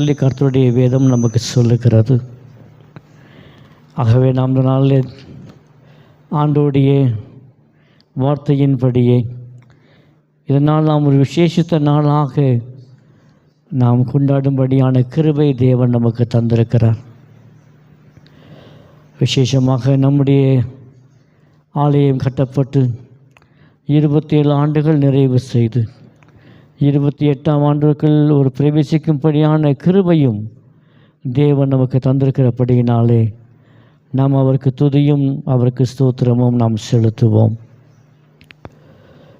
சொல்லி கர்த்தருடைய வேதம் நமக்கு சொல்லுகிறது. ஆகவே நாம் இந்த நாளில் ஆண்டோடைய வார்த்தையின்படியே இதனால் நாம் ஒரு விசேஷித்த நாளாக நாம் கொண்டாடும்படியான கிருபை தேவன் நமக்கு தந்திருக்கிறார். விசேஷமாக நம்முடைய ஆலயம் கட்டப்பட்டு 27 ஆண்டுகள் நிறைவு செய்து 28ஆம் ஆண்டுக்குள் ஒரு பிரவேசிக்கும்படியான கிருபையும் தேவன் நமக்கு தந்திருக்கிறபடியினாலே நாம் அவருக்கு துதியும் அவருக்கு ஸ்தோத்திரமும் நாம் செலுத்துவோம்.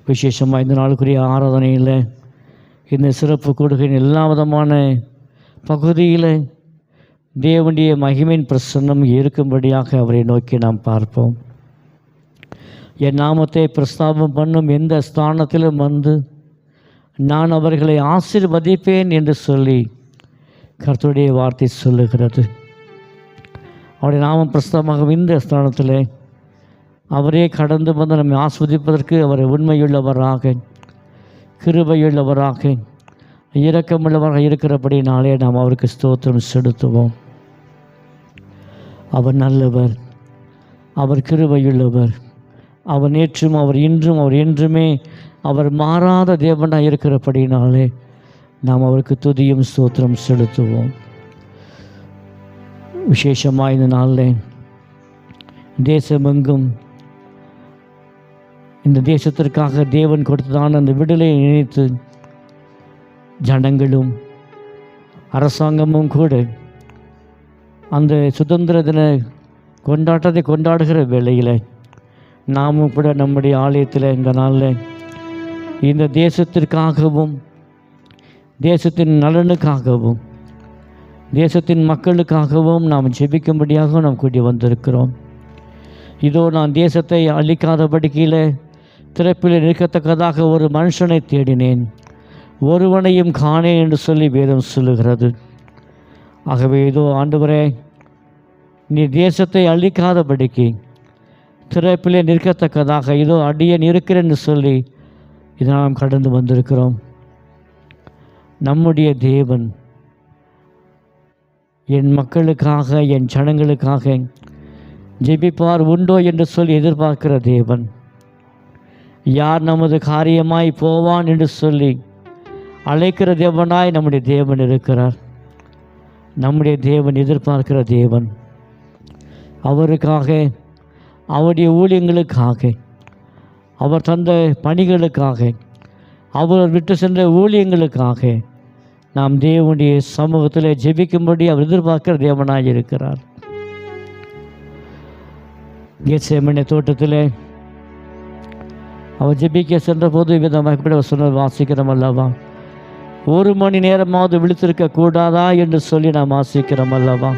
விசேஷமாக இந்த நாளுக்குரிய ஆராதனையில் இந்த சிறப்பு கொடுக்கையின் எல்லா விதமான பகுதியில் தேவனுடைய மகிமையின் பிரசன்னம் இருக்கும்படியாக அவரை நோக்கி நாம் பார்ப்போம். என் நாமத்தை பிரஸ்தாபம் பண்ணும் எந்த ஸ்தானத்திலும் வந்து நான் அவர்களை ஆசீர்வதிப்பேன் என்று சொல்லி கர்த்தருடைய வார்த்தை சொல்லுகிறது. அவருடைய நாமம் பிரஸ்தாபமாக இந்த ஸ்தானத்தில் அவரே கடந்து வந்து நம்மை ஆஸ்வதிப்பதற்கு அவர் உண்மையுள்ளவராக கிருபையுள்ளவராக இரக்கமுள்ளவராக இருக்கிறபடினாலே நாம் அவருக்கு ஸ்தோத்திரம் செலுத்துவோம். அவர் நல்லவர், அவர் கிருபையுள்ளவர், அவர் நேற்றும் அவர் இன்றும் அவர் என்றுமே அவர் மாறாத தேவனாக இருக்கிறபடினாலே நாம் அவருக்கு துதியும் ஸ்தோத்திரம் செலுத்துவோம். விசேஷமாக இந்த நாளில் தேசமெங்கும் இந்த தேசத்திற்காக தேவன் கொடுத்ததான அந்த விடுதலையை நினைத்து ஜனங்களும் அரசாங்கமும் கூட அந்த சுதந்திர தின கொண்டாட்டத்தை கொண்டாடுகிற வேளையில் நாமும் கூட நம்முடைய ஆலயத்தில் இந்த நாளில் இந்த தேசத்திற்காகவும் தேசத்தின் நலனுக்காகவும் தேசத்தின் மக்களுக்காகவும் நாம் ஜெபிக்கும்படியாக நாம் கூடி வந்திருக்கிறோம். இதோ நான் தேசத்தை அழிக்காதபடிக்கையில் திறப்பில் நிற்கத்தக்கதாக ஒரு மனுஷனை தேடினேன், ஒருவனையும் காணேன் என்று சொல்லி வேதம் சொல்லுகிறது. ஆகவே இதோ ஆண்டவரே, நீ தேசத்தை அழிக்காதபடிக்கு திறப்பிலே நிற்கத்தக்கதாக இதோ அடியேன் இருக்கிறேன்னு சொல்லி இதை நாம் கடந்து வந்திருக்கிறோம். நம்முடைய தேவன் என் மக்களுக்காக என் ஜனங்களுக்காக ஜெபிப்பார் உண்டோ என்று சொல்லி எதிர்பார்க்கிற தேவன், யார் நமது காரியமாய் போவான் என்று சொல்லி அழைக்கிற தேவனாய் நம்முடைய தேவன் இருக்கிறார். நம்முடைய தேவன் எதிர்பார்க்கிற தேவன். அவருக்காக, அவருடைய ஊழியங்களுக்காக, அவர் தந்த பணிகளுக்காக, அவர் விட்டு சென்ற ஊழியங்களுக்காக நாம் தேவனுடைய சமூகத்தில் ஜெபிக்கும்படி அவர் எதிர்பார்க்கிற தேவனாய் இருக்கிறார். கெத்செமனே தோட்டத்தில் அவர் ஜெபிக்க சென்ற போது விதமாக கூட சொன்ன வாசிக்கிறோம் அல்லவா, 1 மணி நேரமாவது விழித்திருக்க கூடாதா என்று சொல்லி நாம் வாசிக்கிறோம் அல்லவா.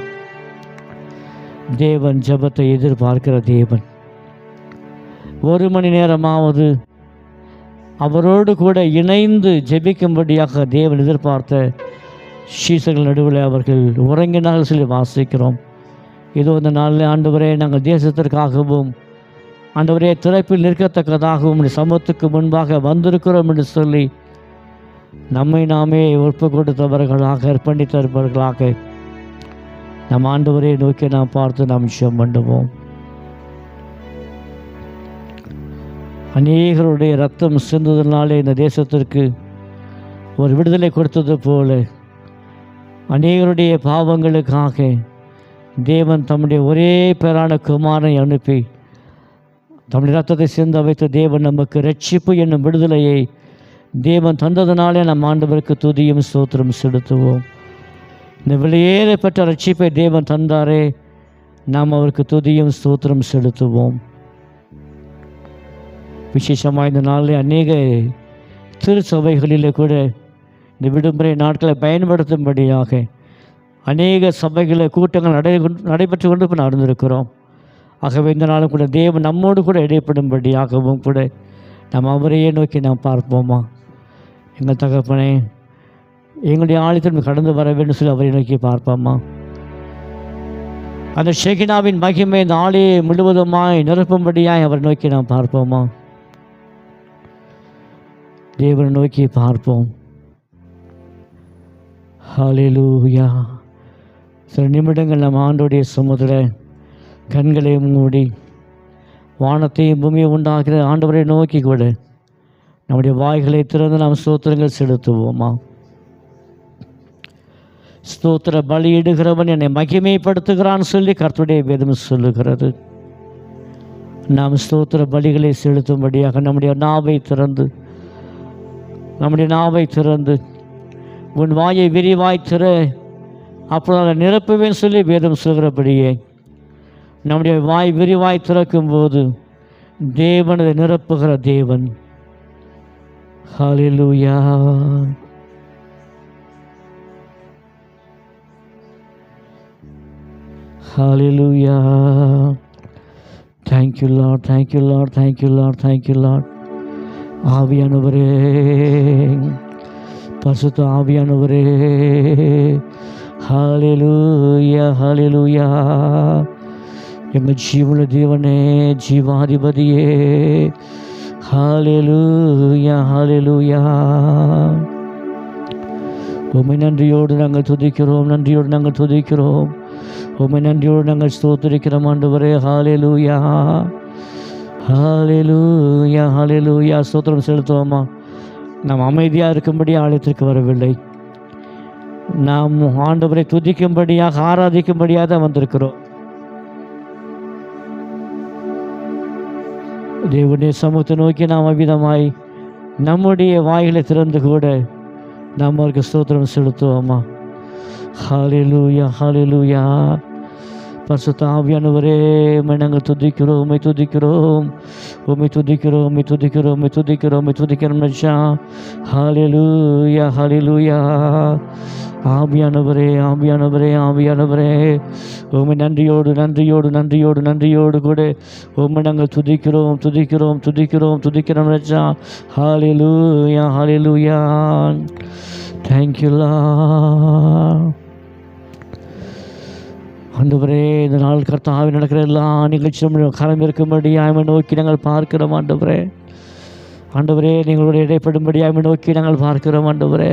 தேவன் ஜெபத்தை எதிர்பார்க்கிற தேவன். 1 மணி நேரமாவது அவரோடு கூட இணைந்து ஜெபிக்கும்படியாக தேவன் எதிர்பார்த்த சீசர்கள் நடுவில் அவர்கள் உறங்கினார்கள் சொல்லி வாசிக்கிறோம். இதோ இந்த நாளில் ஆண்டவரே, நாங்கள் தேசத்திற்காகவும் ஆண்டவரே திறப்பில் நிற்கத்தக்கதாகவும் சமூகத்துக்கு முன்பாக வந்திருக்கிறோம் என்று சொல்லி நம்மை நாமே ஒப்பு கொடுத்தவர்களாக அர்ப்பணித்தவர்களாக நம் ஆண்டவரை நோக்கி நாம் பார்த்து நாம் விஷயம் பண்ணுவோம். அநேகருடைய ரத்தம் சிந்துவதனாலே இந்த தேசத்திற்கு ஒரு விடுதலை கொடுத்தது போல அநேகருடைய பாவங்களுக்காக தேவன் தம்முடைய ஒரே பேரான குமாரனை அனுப்பி தம்முடைய ரத்தத்தை சிந்த வைத்து தேவன் நமக்கு ரட்சிப்பு என்னும் விடுதலையை தேவன் தந்ததினாலே நம் ஆண்டவருக்கு துதியும் ஸ்தோத்திரம் செலுத்துவோம். இந்த வெளியேறப்பட்ட ரட்சிப்பை தேவன் தந்தாரே, நாம் அவருக்கு துதியும் ஸ்தோத்திரம் செலுத்துவோம். விசேஷமாக இந்த நாளில் அநேக திருச்சபைகளில் கூட இந்த விடுமுறை நாட்களை பயன்படுத்தும்படியாக அநேக சபைகளில் கூட்டங்கள் நடைபெற்று கொண்டு இப்போ நடந்திருக்கிறோம். ஆகவே இந்த நாளும் கூட தேவன் நம்மோடு கூட இடைப்படும்படியாகவும் கூட நாம் அவரையே நோக்கி நாம் பார்ப்போமா. எங்கள் தகப்பனே, எங்களுடைய ஆலயத்தில் கடந்து வர வேண்டும் சொல்லி அவரை நோக்கி பார்ப்போமா. அந்த ஷெகினாவின் மகிமை இந்த ஆலயை முழுவதுமாய் நிரப்பும்படியாய் அவரை நோக்கி நாம் பார்ப்போமா. தேவனை நோக்கி பார்ப்போம். ஹல்லேலூயா. சில நிமிடங்கள் நம்ம ஆண்டோடைய சமூகத்தில் கண்களை மூடி வானத்தையும் பூமியை உண்டாக்குற ஆண்டவரை நோக்கி கூட நம்முடைய வாய்களை திறந்து நாம் ஸ்தோத்திரங்கள் செலுத்துவோமா? ஸ்தோத்திர பலியிடுகிறவன் என்னை மகிமைப்படுத்துகிறான்னு சொல்லி கர்த்தருடைய வேதம் சொல்லுகிறது. நாம் ஸ்தோத்திர பலிகளை செலுத்தும்படியாக நம்முடைய நாவை திறந்து உன் வாயை விரிவாய் திற, அப்பொழுது நிரப்புவேன் சொல்லி வேதம் சொல்கிறபடியே நம்முடைய வாய் விரிவாய் திறக்கும்போது தேவன் அதை நிரப்புகிற தேவன். Hallelujah. Hallelujah. Thank you lord, thank you lord, thank you lord, thank you lord. ஆவியானவரே, பரிசுத்த ஆவியானவரே, ஹல்லேலூயா, ஹல்லேலூயா. எங்கள் ஜீவன தேவனே, ஜீவாதிபதியே, ஹல்லேலூயா, ஹல்லேலூயா. உம்மை நன்றியோடு நாங்கள் துதிக்கிறோம், நன்றியோடு நாங்கள் துதிக்கிறோம், உம்மை நன்றியோடு நாங்கள் ஸ்தோத்திரிக்கிறோம் ஆண்டவரே. ஹல்லேலூயா, ஹல்லேலூயா, ஹல்லேலூயா. ஸ்தோத்திரம் செலுத்துவோமா? நாம் அமைதியாக இருக்கும்படி ஆலயத்திற்கு வரவில்லை, நாம் ஆண்டவரை துதிக்கும்படியாக ஆராதிக்கும்படியாக தான் வந்திருக்கிறோம். தேவனுடைய சமூகத்தை நோக்கி நாம் அவ்விதமாய் நம்முடைய வாய்களை திறந்து கூட நாம் அவருக்கு ஸ்தோத்திரம் செலுத்துவோமா? ஹல்லேலூயா, ஹல்லேலூயா. பரிசுத்த ஆவியானவரே, உம்மை நாங்கள் துதிக்கிறோம், உம்மை துதிக்கிறோம், உம்மை துதிக்கிறோம், உம்மை துதிக்கிறோம், உம்மை துதிக்கிறோம், உம்மை துதிக்கிறோம் நச்சா. ஹல்லேலூயா, ஹல்லேலூயா. ஆவியானவரே, ஆவியானவரே, ஆவியானவரே, உம்மை நன்றியோடு நன்றியோடு நன்றியோடு நன்றியோடு கூட உம்மை நாங்கள் துதிக்கிறோம், துதிக்கிறோம், துதிக்கிறோம், துதிக்கிறோம் நச்சா. ஹல்லேலூயா, ஹல்லேலூயா. Thank you Lord. ஆண்டவரே, இந்த நாள் கர்த்தாவே நடக்கிற எல்லா நிகழ்ச்சியும் கரம் இருக்கும்படியாக நோக்கி நாங்கள் பார்க்கிறோம் ஆண்டவரே. ஆண்டவரே, நீங்களுடைய இடைப்படும்படியாக நோக்கி நாங்கள் பார்க்கிறோம் ஆண்டவரே.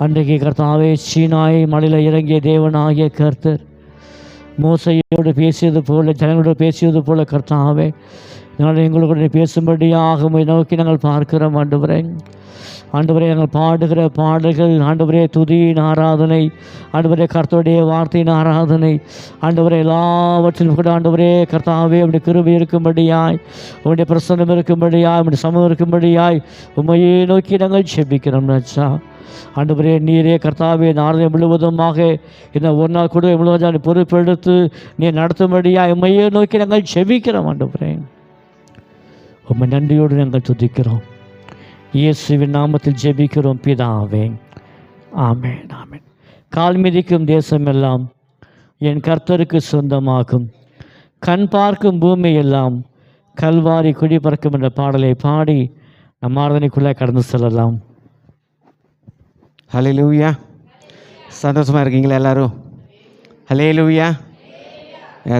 அன்றைக்கு கர்த்தாவே சீனாய் மலையில் இறங்கிய தேவனாகிய கர்த்தர் மோசையோடு பேசியது போல, ஜனங்களோடு பேசியது போல கர்த்தாவே நாங்கள் எங்களுடைய பேசும்படியாக நோக்கி நாங்கள் பார்க்கிறோம் ஆண்டவரே. ஆண்டவரே, நாங்கள் பாடுகிற பாடல்கள் ஆண்டவரே துதியின் ஆராதனை, ஆண்டவரே கர்த்தருடைய வார்த்தையின் ஆராதனை, ஆண்டவரே எல்லாவற்றிலும் கூட ஆண்டவரே கர்த்தாவே உம்முடைய கிருபை இருக்கும்படியாய், உம்முடைய பிரசன்னம் இருக்கும்படியாய், உம்முடைய சமம் இருக்கும்படியாய் உம்மையே நோக்கி நாங்கள் ஜெபிக்கிறோம் ராஜா. ஆண்டவரே, நீரே கர்த்தாவே நாளை முழுவதுமாக இந்த ஒரு நாள் கூட முழுவதும் பொறுப்பெடுத்து நீ நடத்தும்படியாய் உம்மையே நோக்கி நாங்கள் ஜெபிக்கிறோம் ஆண்டவரே. உம்மை நன்றியோடு நாங்கள் துதிக்கிறோம். இயேசுவின் நாமத்தில் ஜெபிக்கிறோம் பிதாவே, ஆமென், ஆமென். கால் மிதிக்கும் தேசமெல்லாம் என் கர்த்தருக்கு சொந்தமாகும், கண் பார்க்கும் பூமி எல்லாம் கல்வாரி குடி பறக்கும் என்ற பாடலை பாடி நம் ஆராதனைக்குள்ளே கடந்து செல்லலாம். ஹல்லேலூயா. சந்தோஷமாக இருக்கீங்களா எல்லாரும்? ஹல்லேலூயா.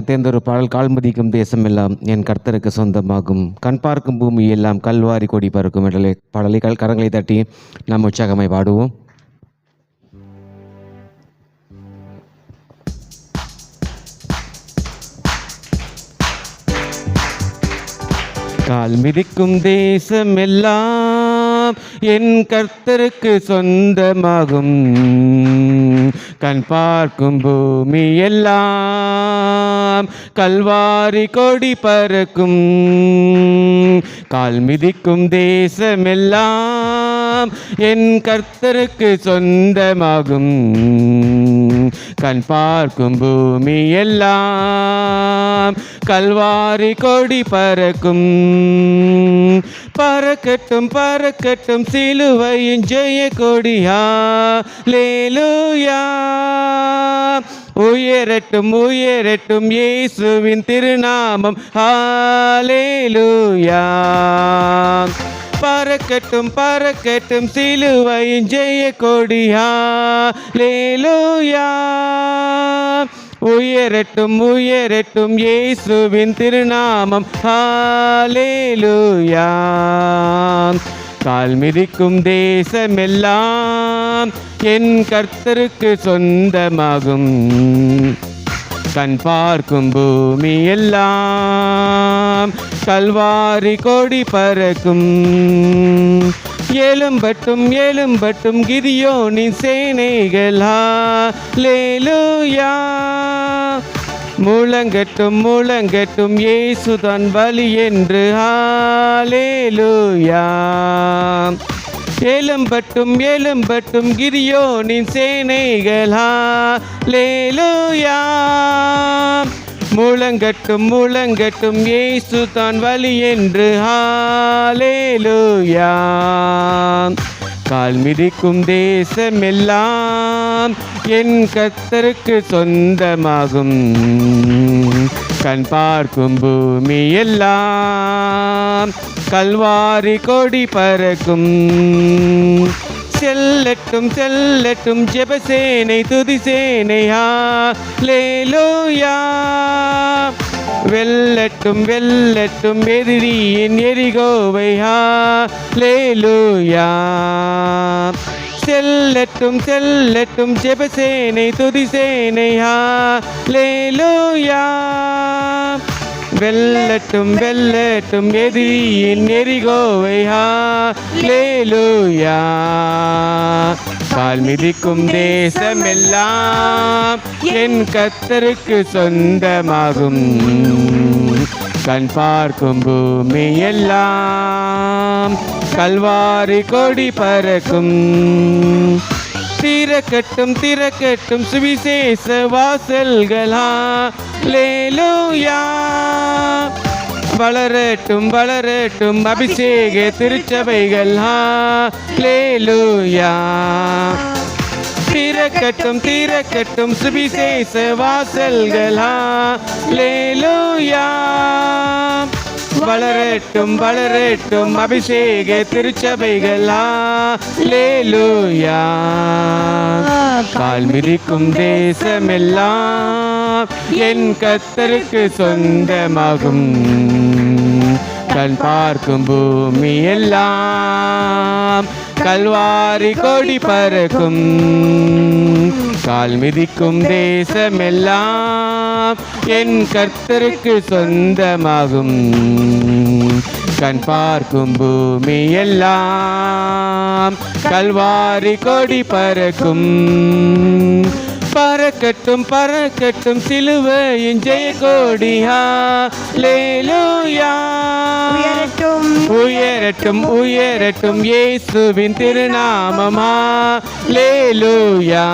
தேர்ந்தொரு பாடல். கால் மதிக்கும் தேசம் எல்லாம் என் கர்த்தருக்கு சொந்தமாகும், கண் பார்க்கும் பூமி எல்லாம் கல்வாரி கொடி பறக்கும் என்ற பாடலை கரங்களை தட்டி நாம் உற்சாகமாய் பாடுவோம். கால் மிதிக்கும் தேசம் எல்லாம் என் கர்த்தருக்கு சொந்தமாகும், கண் பார்க்கும் பூமி எல்லாம் கல்வாரி கொடி பறக்கும். கால் மிதிக்கும் தேசமெல்லாம் என் கர்த்தருக்கு சொந்தமாகும், கண் பார்க்கும் பூமி எல்லாம் கல்வாரி கொடி பறக்கும். பறக்கட்டும் பறக்கட்டும் சிலுவையின் ஜெய கொடியா, ஹல்லேலூயா. உயரட்டும் உயரட்டும் இயேசுவின் திருநாமம், ஹல்லேலூயா. பறக்கட்டும் பறக்கட்டும் சிலுவையின் ஜெய கொடியா, ஹல்லேலூயா. உயரட்டும் உயரட்டும் இயேசுவின் திருநாமம், ஹல்லேலூயா. கால் மிதிக்கும் தேசமெல்லாம் என் கர்த்தருக்கு சொந்தமாகும். கண் பார்க்கும் பூமி எல்லாம் கல்வாரி கொடி பறக்கும். எழும்பட்டும் எழும்பட்டும் கிதியோனின் சேனைகள், ஹல்லேலூயா. முழங்கட்டும் முழங்கட்டும் இயேசுதான் பலி என்று, ஹல்லேலூயா. எழும்பட்டும் எழும்பட்டும் கிதியோனின் சேனைகள், ஹல்லேலூயா. முழங்கட்டும் முழங்கட்டும் இயேசுதான் வழி என்று, ஹல்லேலூயா. கால் மிதிக்கும் தேசமெல்லாம் என் கர்த்தருக்கு சொந்தமாகும். கண் பார்க்கும் பூமி எல்லாம் கல்வாரி கொடி பறக்கும். செல்லட்டும் செல்லட்டும் ஜெபசேனை துதிசேனை, ஹல்லேலூயா. வெல்லட்டும் வெல்லட்டும் எதிரியின் எரிகோவை, ஹல்லேலூயா. செல்லட்டும் செல்லட்டும் ஜெபசேனை துதிசேனை, ஹல்லேலூயா. வெல்லட்டும் வெல்லட்டும் எதிரியின் எரிகோவை, ஹல்லேலூயா. கால் மிதிக்கும் தேசமெல்லாம் என் கர்த்தருக்கு சொந்தமாகும். கண் பார்க்கும் பூமி எல்லாம் கல்வாரி கொடி பறக்கும். திறக்கட்டும் திறக்கட்டும் சுவிசேஷ வாசல்கள், ஹல்லேலூயா. வளரட்டும் வளரட்டும் அபிஷேக திருச்சபைகள், ஹல்லேலூயா. திறக்கட்டும் திறக்கட்டும் சுவிசேஷ வாசல்கள், ஹல்லேலூயா. வளரட்டும் வளரட்டும் அபிஷேக திருச்சபைகள், ஹல்லேலூயா. கால் மிதிக்கும் தேசமெல்லாம் என் கர்த்தருக்கு சொந்தமாகும். கண் பார்க்கும் பூமி எல்லாம் கல்வாரி கொடி பறக்கும். கால் மிதிக்கும் தேசமெல்லாம் என் கர்த்தருக்கு சொந்தமாகும். கண் பார்க்கும் பூமி எல்லாம் கல்வாரி கொடி பறக்கும். பறக்கட்டும் பறக்கட்டும் சிலுவையின் ஜெயக்கொடி, ஹல்லேலூயா. உயரட்டும் உயரட்டும் உயரட்டும் இயேசுவின் திருநாமம், ஹல்லேலூயா.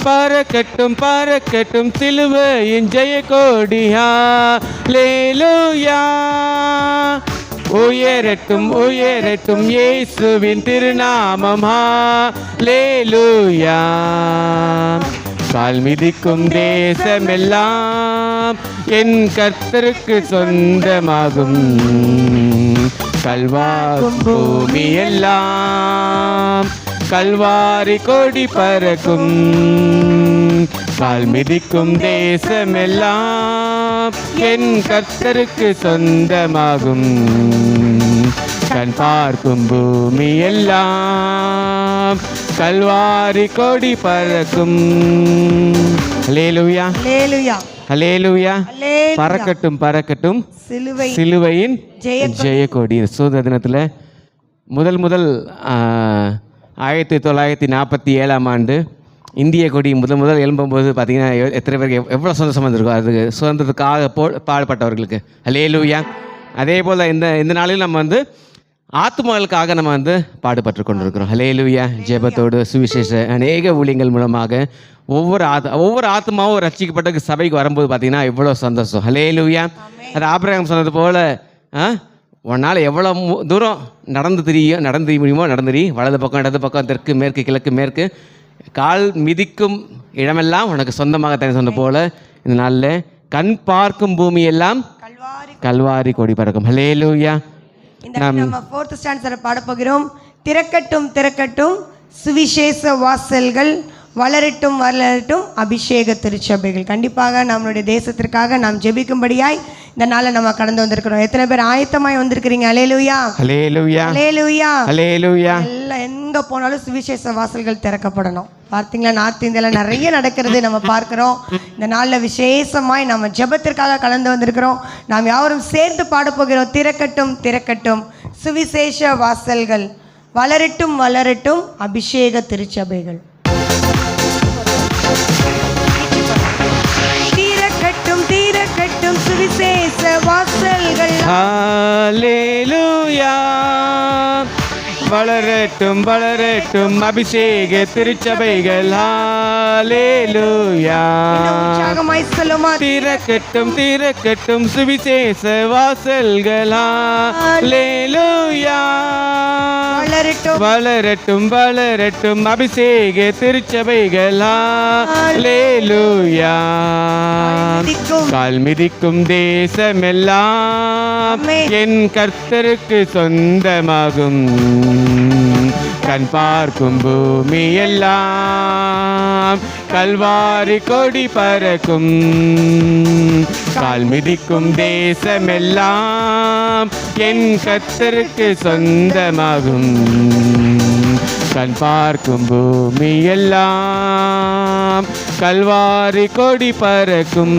பறக்கட்டும் பறக்கட்டும் சிலுவையின் ஜெயக்கொடி, ஹல்லேலூயா. உயரட்டும் உயரட்டும் இயேசுவின் திருநாமம், ஹல்லேலூயா. கால் மிதிக்கும் தேசமெல்லாம் என் கர்த்தருக்கு சொந்தமாகும். கல்வாரும் பூமி எல்லாம் கல்வாரி கொடி பறக்கும். கால் மிதிக்கும் தேசமெல்லாம் என் கர்த்தருக்கு சொந்தமாகும். கண் பார்க்கும் பூமி எல்லாம் கல்வாரி கொடி பறக்கும். ஹல்லேலூயா ஹல்லேலூயா ஹல்லேலூயா. ஹல்லேலூயா. பறக்கட்டும் பறக்கட்டும் சிலுவையின் ஜெயக்கொடி. சுதந்திர தினத்தில் முதல் 1947ஆம் ஆண்டு இந்திய கொடி முதல் எழும்பும்போது பார்த்தீங்கன்னா எத்தனை பேருக்கு எவ்வளோ சந்தோஷமாக இருந்திருக்கும். அது சுதந்திரத்துக்காக பாடுபட்டவர்களுக்கு. ஹல்லேலூயா. அதே போல் இந்த நாளில் நம்ம ஆத்மாக்களுக்காக நம்ம பாடுபட்டு கொண்டிருக்கிறோம். ஹல்லேலூயா. ஜெபத்தோடு சுவிசேஷ அநேக ஊழியங்கள் மூலமாக ஒவ்வொரு ஆத்மாவும் ரட்சிக்கப்பட்ட சபைக்கு வரும்போது பார்த்தீங்கன்னா எவ்வளோ சந்தோஷம். ஹல்லேலூயா. அது ஆபிரகாம் சொன்னது போல் உன்னால் எவ்வளோ தூரம் நடந்து முடியுமோ நடந்துரி. வலது பக்கம் இடது பக்கம் தெற்கு மேற்கு கிழக்கு மேற்கு கால் மிதிக்கும் இடமெல்லாம் உனக்கு சொந்தமாக தனி சொன்ன போல இந்த நாளில் கண் பார்க்கும் பூமி எல்லாம் கல்வாரி கொடி பறக்கும். ஹல்லேலூயா. நம்ம 4th ஸ்டாண்டர்ட் பாட போகிறோம். திறக்கட்டும் திறக்கட்டும் சுவிசேஷ வாசல்கள், வளரட்டும் வளரட்டும் அபிஷேக திருச்சபைகள். கண்டிப்பாக நம்மளுடைய தேசத்திற்காக நாம் ஜெபிக்கும்படியாய் இந்த நாளை நம்ம கடந்து வந்திருக்கிறோம். எத்தனை பேர் ஆயத்தமாய் வந்திருக்கிறீங்க? அல்லேலூயா, ஹல்லேலூயா, அல்லேலூயா. ஹல்லேலூயா. எல்லாம் எங்கே போனாலும் சுவிசேஷ வாசல்கள் திறக்கப்படணும். பார்த்தீங்களா, நார்த் இந்தியாவில் நிறைய நடக்கிறது நம்ம பார்க்குறோம். இந்த நாளில் விசேஷமாய் நம்ம ஜெபத்திற்காக கலந்து வந்திருக்கிறோம். நாம் யாவரும் சேர்ந்து பாடப்போகிறோம். திறக்கட்டும் திறக்கட்டும் சுவிசேஷ வாசல்கள், வளரட்டும் வளரட்டும் அபிஷேக திருச்சபைகள். திறக்கட்டும் திறக்கட்டும் சுவிசேஷ வாசல்கள். ஹல்லேலூயா. வளரட்டும் வளரட்டும் அபிஷேக திருச்சபைகள். ஹல்லேலூயா. உற்சாகமாய் சொல்லுமா. திறக்கட்டும் திறக்கட்டும் சுவிசேஷ வாசல்கள். ஹல்லேலூயா. வளரட்டும் வளரட்டும் வளரட்டும் அபிஷேக திருச்சபைகள். ஹல்லேலூயா. கால் மிதிக்கும் தேசமெல்லாம் என் கர்த்தருக்கு சொந்தமாகும். கண் பார்க்கும் பூமி எல்லாம் கல்வாரி கொடி பறக்கும். கால் மிதிக்கும் தேசமெல்லாம் என் கர்த்தருக்கு சொந்தமாகும். கண் பார்க்கும் பூமி எல்லாம் கல்வாரி கொடி பறக்கும்.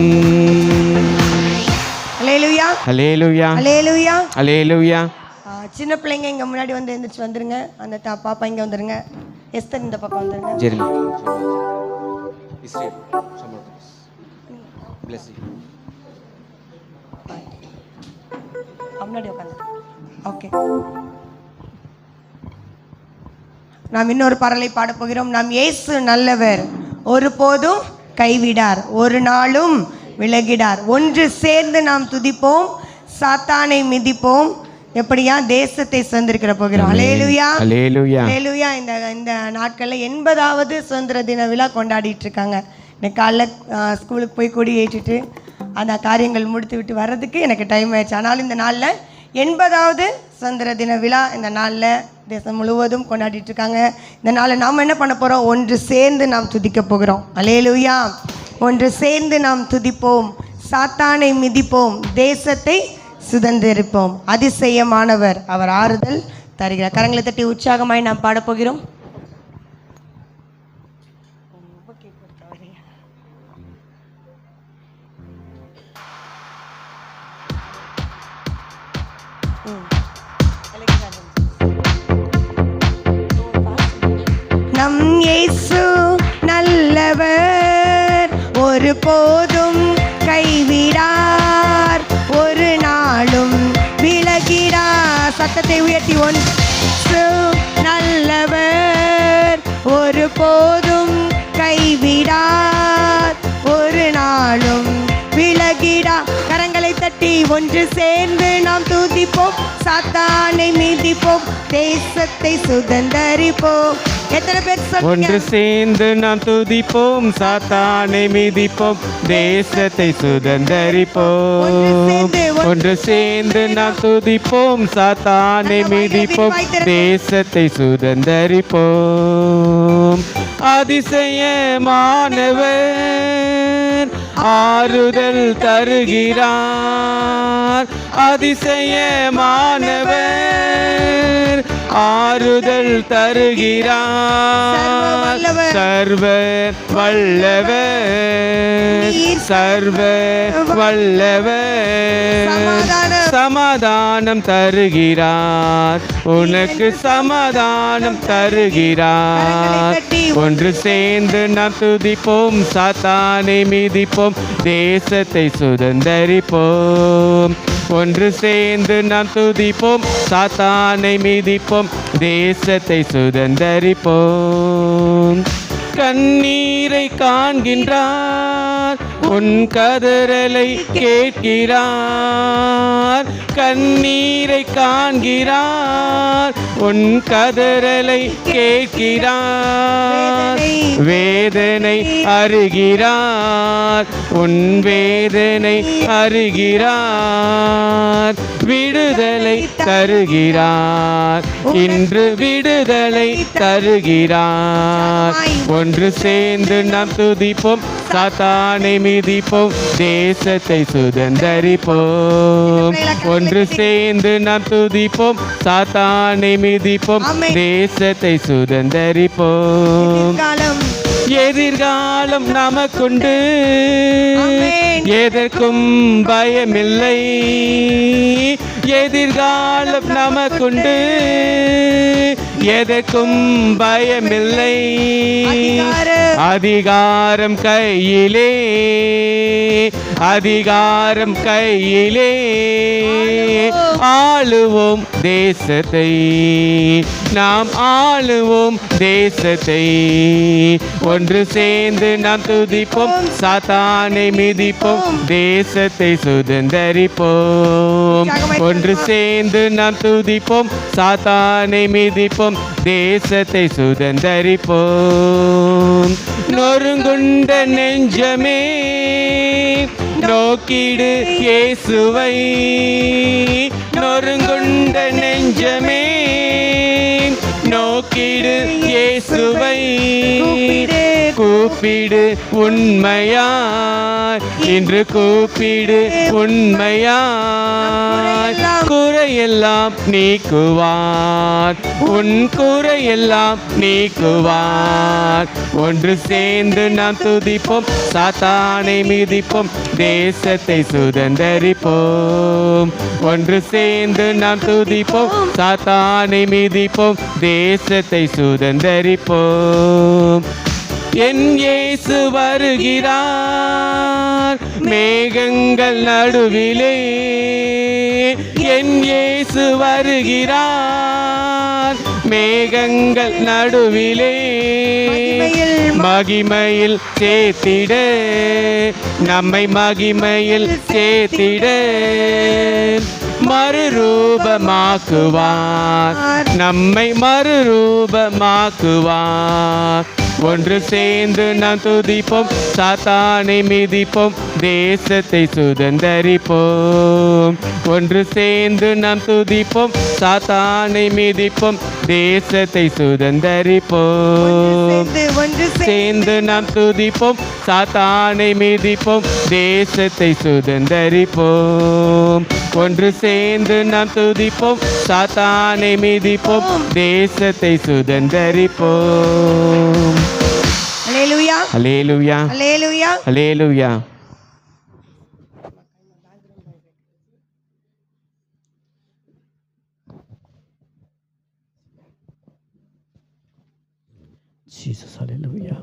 அல்லேலூயா, ஹல்லேலூயா, அல்லேலூயா, ஹல்லேலூயா. சின்ன பிள்ளைங்க இங்கே முன்னாடி வந்து எழுந்திரிச்சு வந்துருங்க. அந்த பாப்பா இங்கே வந்துருங்க. எஸ்தர் இந்த பக்கம் வந்துருங்க. ஜெரி முன்னாடி உட்காந்து. ஓகே, நாம் இன்னொரு பாடலை பாடப் போகிறோம். நாம் இயேசு நல்லவர், ஒருபோதும் கைவிடார், ஒரு நாளும் விலகிடார். ஒன்று சேர்ந்து நாம் துதிப்போம், சாத்தானை மிதிப்போம். எப்படியா தேசத்தை சுதந்திரிக்கிற போகிறோம். அல்லேலூயா, ஹல்லேலூயா, அல்லேலூயா. இந்த நாட்களில் 80வது சுதந்திர தின விழா கொண்டாடிட்டு இருக்காங்க. இன்னைக்கு காலைல ஸ்கூலுக்கு போய் கொடி ஏற்றிட்டு அந்த காரியங்கள் முடித்து விட்டு வர்றதுக்கு எனக்கு டைம் ஆயிடுச்சு. ஆனாலும் இந்த நாளில் 80வது சுதந்திர தின விழா இந்த நாளில் தேசம் முழுவதும் கொண்டாடிட்டு இருக்காங்க. இந்த நாளில் நாம் என்ன பண்ண போகிறோம்? ஒன்று சேர்ந்து நாம் துதிக்க போகிறோம். அல்லேலூயா. ஒன்று சேர்ந்து நாம் துதிப்போம், சாத்தானை மிதிப்போம், தேசத்தை சுதந்திரிப்போம். அதிசயமானவர், அவர் ஆறுதல் தருகிறார். கரங்களை தட்டி உற்சாகமாய் நாம் பாடப்போகிறோம். நம் இயேசு நல்லவர், ஒருபோதும் கைவிடார், ஒரு நாளும் விலகிடார். சத்தத்தை உயர்த்தி. ஒன்று நல்லவர், ஒருபோதும் கைவிடார், ஒரு நாளும் விலகிடா. கரங்களை தட்டி ஒன்று சேர்ந்து நாம் துதிப்போம், சாத்தானை மிதிப்போம், தேசத்தை சுதந்தரிப்போம். எத்தனை பேர் சொல்றீங்க? ஒன்று சேர்ந்து நாம் துதிப்போம், சாத்தானை மிதிப்போம், தேசத்தை சுதந்தரிப்போம். ஒன்று சேர்ந்து நாம் துதிப்போம், சாத்தானை மிதிப்போம், தேசத்தை சுதந்தரிப்போம். அதிசயமானவர் ஆறுதல் தருகிறார், அதிசயமானவர் ஆறுதல் தருகிறார். சர்வ வல்லவர், சர்வ வல்லவர் சமாதானம் தருகிறார், உனக்கு சமாதானம் தருகிறார். ஒன்று சேர்ந்து நாம் துதிப்போம், சாத்தானை மிதிப்போம், தேசத்தை சுதந்தரிப்போம். ஒன்று சேர்ந்து நாம் துதிப்போம், சாத்தானை மிதிப்போம், தேசத்தை சுதந்தரிப்போம். கண்ணீரை காண்கின்றார், உன் கதறலை கேட்கிறார். கண்ணீரை காண்கிறார், உன் கதறலை கேட்கிறார். வேதனை அறிகிறார், உன் வேதனை அறிகிறார். விடுதலை தருகிறார், இன்று விடுதலை தருகிறார். ஒன்று சேர்ந்து நாம் துதிப்போம், சாத்தானை மிதிப்போம், தேசத்தை சுதந்தரிப்போம். ஒன்று சேர்ந்து நாம் துதிப்போம், சாத்தானை மிதிப்போம், தேசத்தை சுதந்தரிப்போம். எதிர்காலம் நமக்குண்டு, எதற்கும் பயமில்லை. எதிர்காலம் நமக்குண்டு, எதற்கும் பயமில்லை. அதிகாரம் கையிலே, அதிகாரம் கையிலே. ஆளுவோம் தேசத்தை, நாம் ஆளுவோம் தேசத்தை. ஒன்று சேர்ந்து நாம் துதிப்போம், சாத்தானை மிதிப்போம், தேசத்தை சுதந்தரிப்போம். ஒன்று சேர்ந்து நாம் துதிப்போம், சாத்தானை மிதிப்போம், தேசத்தை சுதந்தரிப்போம். நொறுங்குண்ட நெஞ்சமே நோக்கிடு இயேசுவை, நொறுங்குண்ட நெஞ்சமே நோக்கிடு இயேசுவை. கூப்பிடு உண்மையாய், இன்று கூப்பிடு உண்மையாய். குறையெல்லாம் நீக்குவார், உன் குறையெல்லாம் நீக்குவார். ஒன்று சேர்ந்து நாம் துதிப்போம், சாத்தானை மிதிப்போம், தேசத்தை சுதந்தரிப்போம். ஒன்று சேர்ந்து நாம் துதிப்போம், சாத்தானை மிதிப்போம், தேசத்தை சுதந்தரிப்போம். என் இயேசு வருகிறார் மேகங்கள் நடுவிலே, என் இயேசு வருகிறார் மேகங்கள் நடுவிலே. மகிமையில் சேர்த்திட, நம்மை மகிமையில் சேர்த்திட மறுரூபமாக்குவார், நம்மை மறுரூபமாக்குவார். ஒன்று சேர்ந்து நாம் துதிப்போம், சாத்தானை மிதிப்போம், தேசத்தை சுதந்தரிப்போம். ஒன்று சேர்ந்து நாம் துதிப்போம், சாத்தானை மிதிப்போம், தேசத்தை சுதந்தரிப்போம். சேர்ந்து நாம் துதிப்போம், சாத்தானை மிதிப்போம், தேசத்தை சுதந்தரிப்போம். ஒன்று சேர்ந்து நாம் துதிப்போம், சாத்தானை மிதிப்போம், தேசத்தை சுதந்தரிப்போம். அல்லேலூயா, அல்லேலூயா, அல்லேலூயா, அல்லேலூயா. Jesus, hallelujah.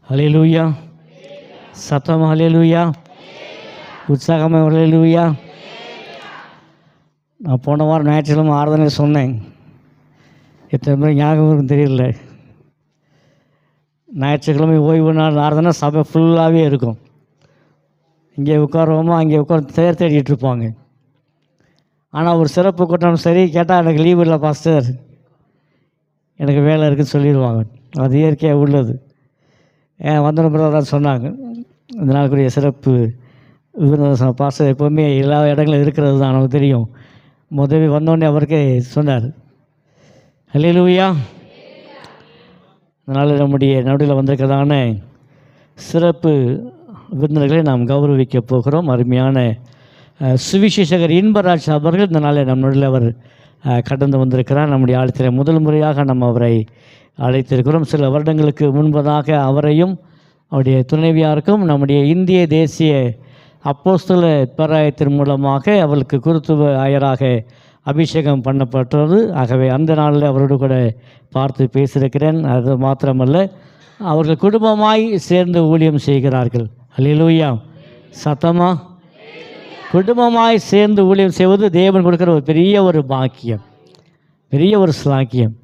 ஹல்லேலூயா. சத்தம் ஹல்லேலூயா. உற்சாகமாக ஹல்லேலூயா. நான் போன வாரம் ஞாயிற்றுக்கிழமை ஆராதனை சொன்னேன், எத்தனை முறை ஞாபகம் இருக்குன்னு தெரியல. ஞாயிற்றுக்கிழமை ஓய்வு நாள் ஆராதனை சபை ஃபுல்லாகவே இருக்கும். இங்கே உட்காருவோமா, அங்கே உட்காந்து தேடிட்டு இருப்பாங்க. ஆனால் ஒரு சிறப்பு கூட்டம் சரி கேட்டால் எனக்கு லீவு இல்லை பாஸ்டர், எனக்கு வேலை இருக்குதுன்னு சொல்லிடுவாங்க. அது இயற்கையாக உள்ளது. வந்தன பிறகு தான் சொன்னாங்க, இந்த நாளுக்குரிய சிறப்பு விருந்தினர் பாஸ்டர் எப்போவுமே எல்லா இடங்களும் இருக்கிறது தான் நமக்கு தெரியும். முதவி வந்தோடனே அவருக்கே சொன்னார். அல்லேலூயா. அதனால் நம்முடைய நடுவில் வந்திருக்கிறதான சிறப்பு விருந்தினர்களை நாம் கௌரவிக்க போகிறோம். அருமையான சுவிசேஷகர் இன்பராஜ் அவர்கள் இந்த நாளில் நம்ம நடுவில் அவர் கடந்து வந்திருக்கிறார். நம்முடைய ஆலயத்தில் முதல் முறையாக நம்ம அவரை அழைத்திருக்கிறோம். சில வருடங்களுக்கு முன்பதாக அவரையும் அவருடைய துணைவியாருக்கும் நம்முடைய இந்திய தேசிய அப்போஸ்தல பேராயத்தின் மூலமாக அவருக்கு குருத்துவ ஆயராக அபிஷேகம் பண்ணப்பட்டது. ஆகவே அந்த நாளில் அவரோடு கூட பார்த்து பேசியிருக்கிறேன். அது மாத்திரமல்ல, அவர்கள் குடும்பமாய் சேர்ந்து ஊழியம் செய்கிறார்கள். அல்லேலூயா. சத்தமா. குடும்பமாய் சேர்ந்து ஊழியம் செய்வது தேவன் கொடுக்குற ஒரு பெரிய ஒரு பாக்கியம், பெரிய ஒரு ஸ்லாக்கியம்.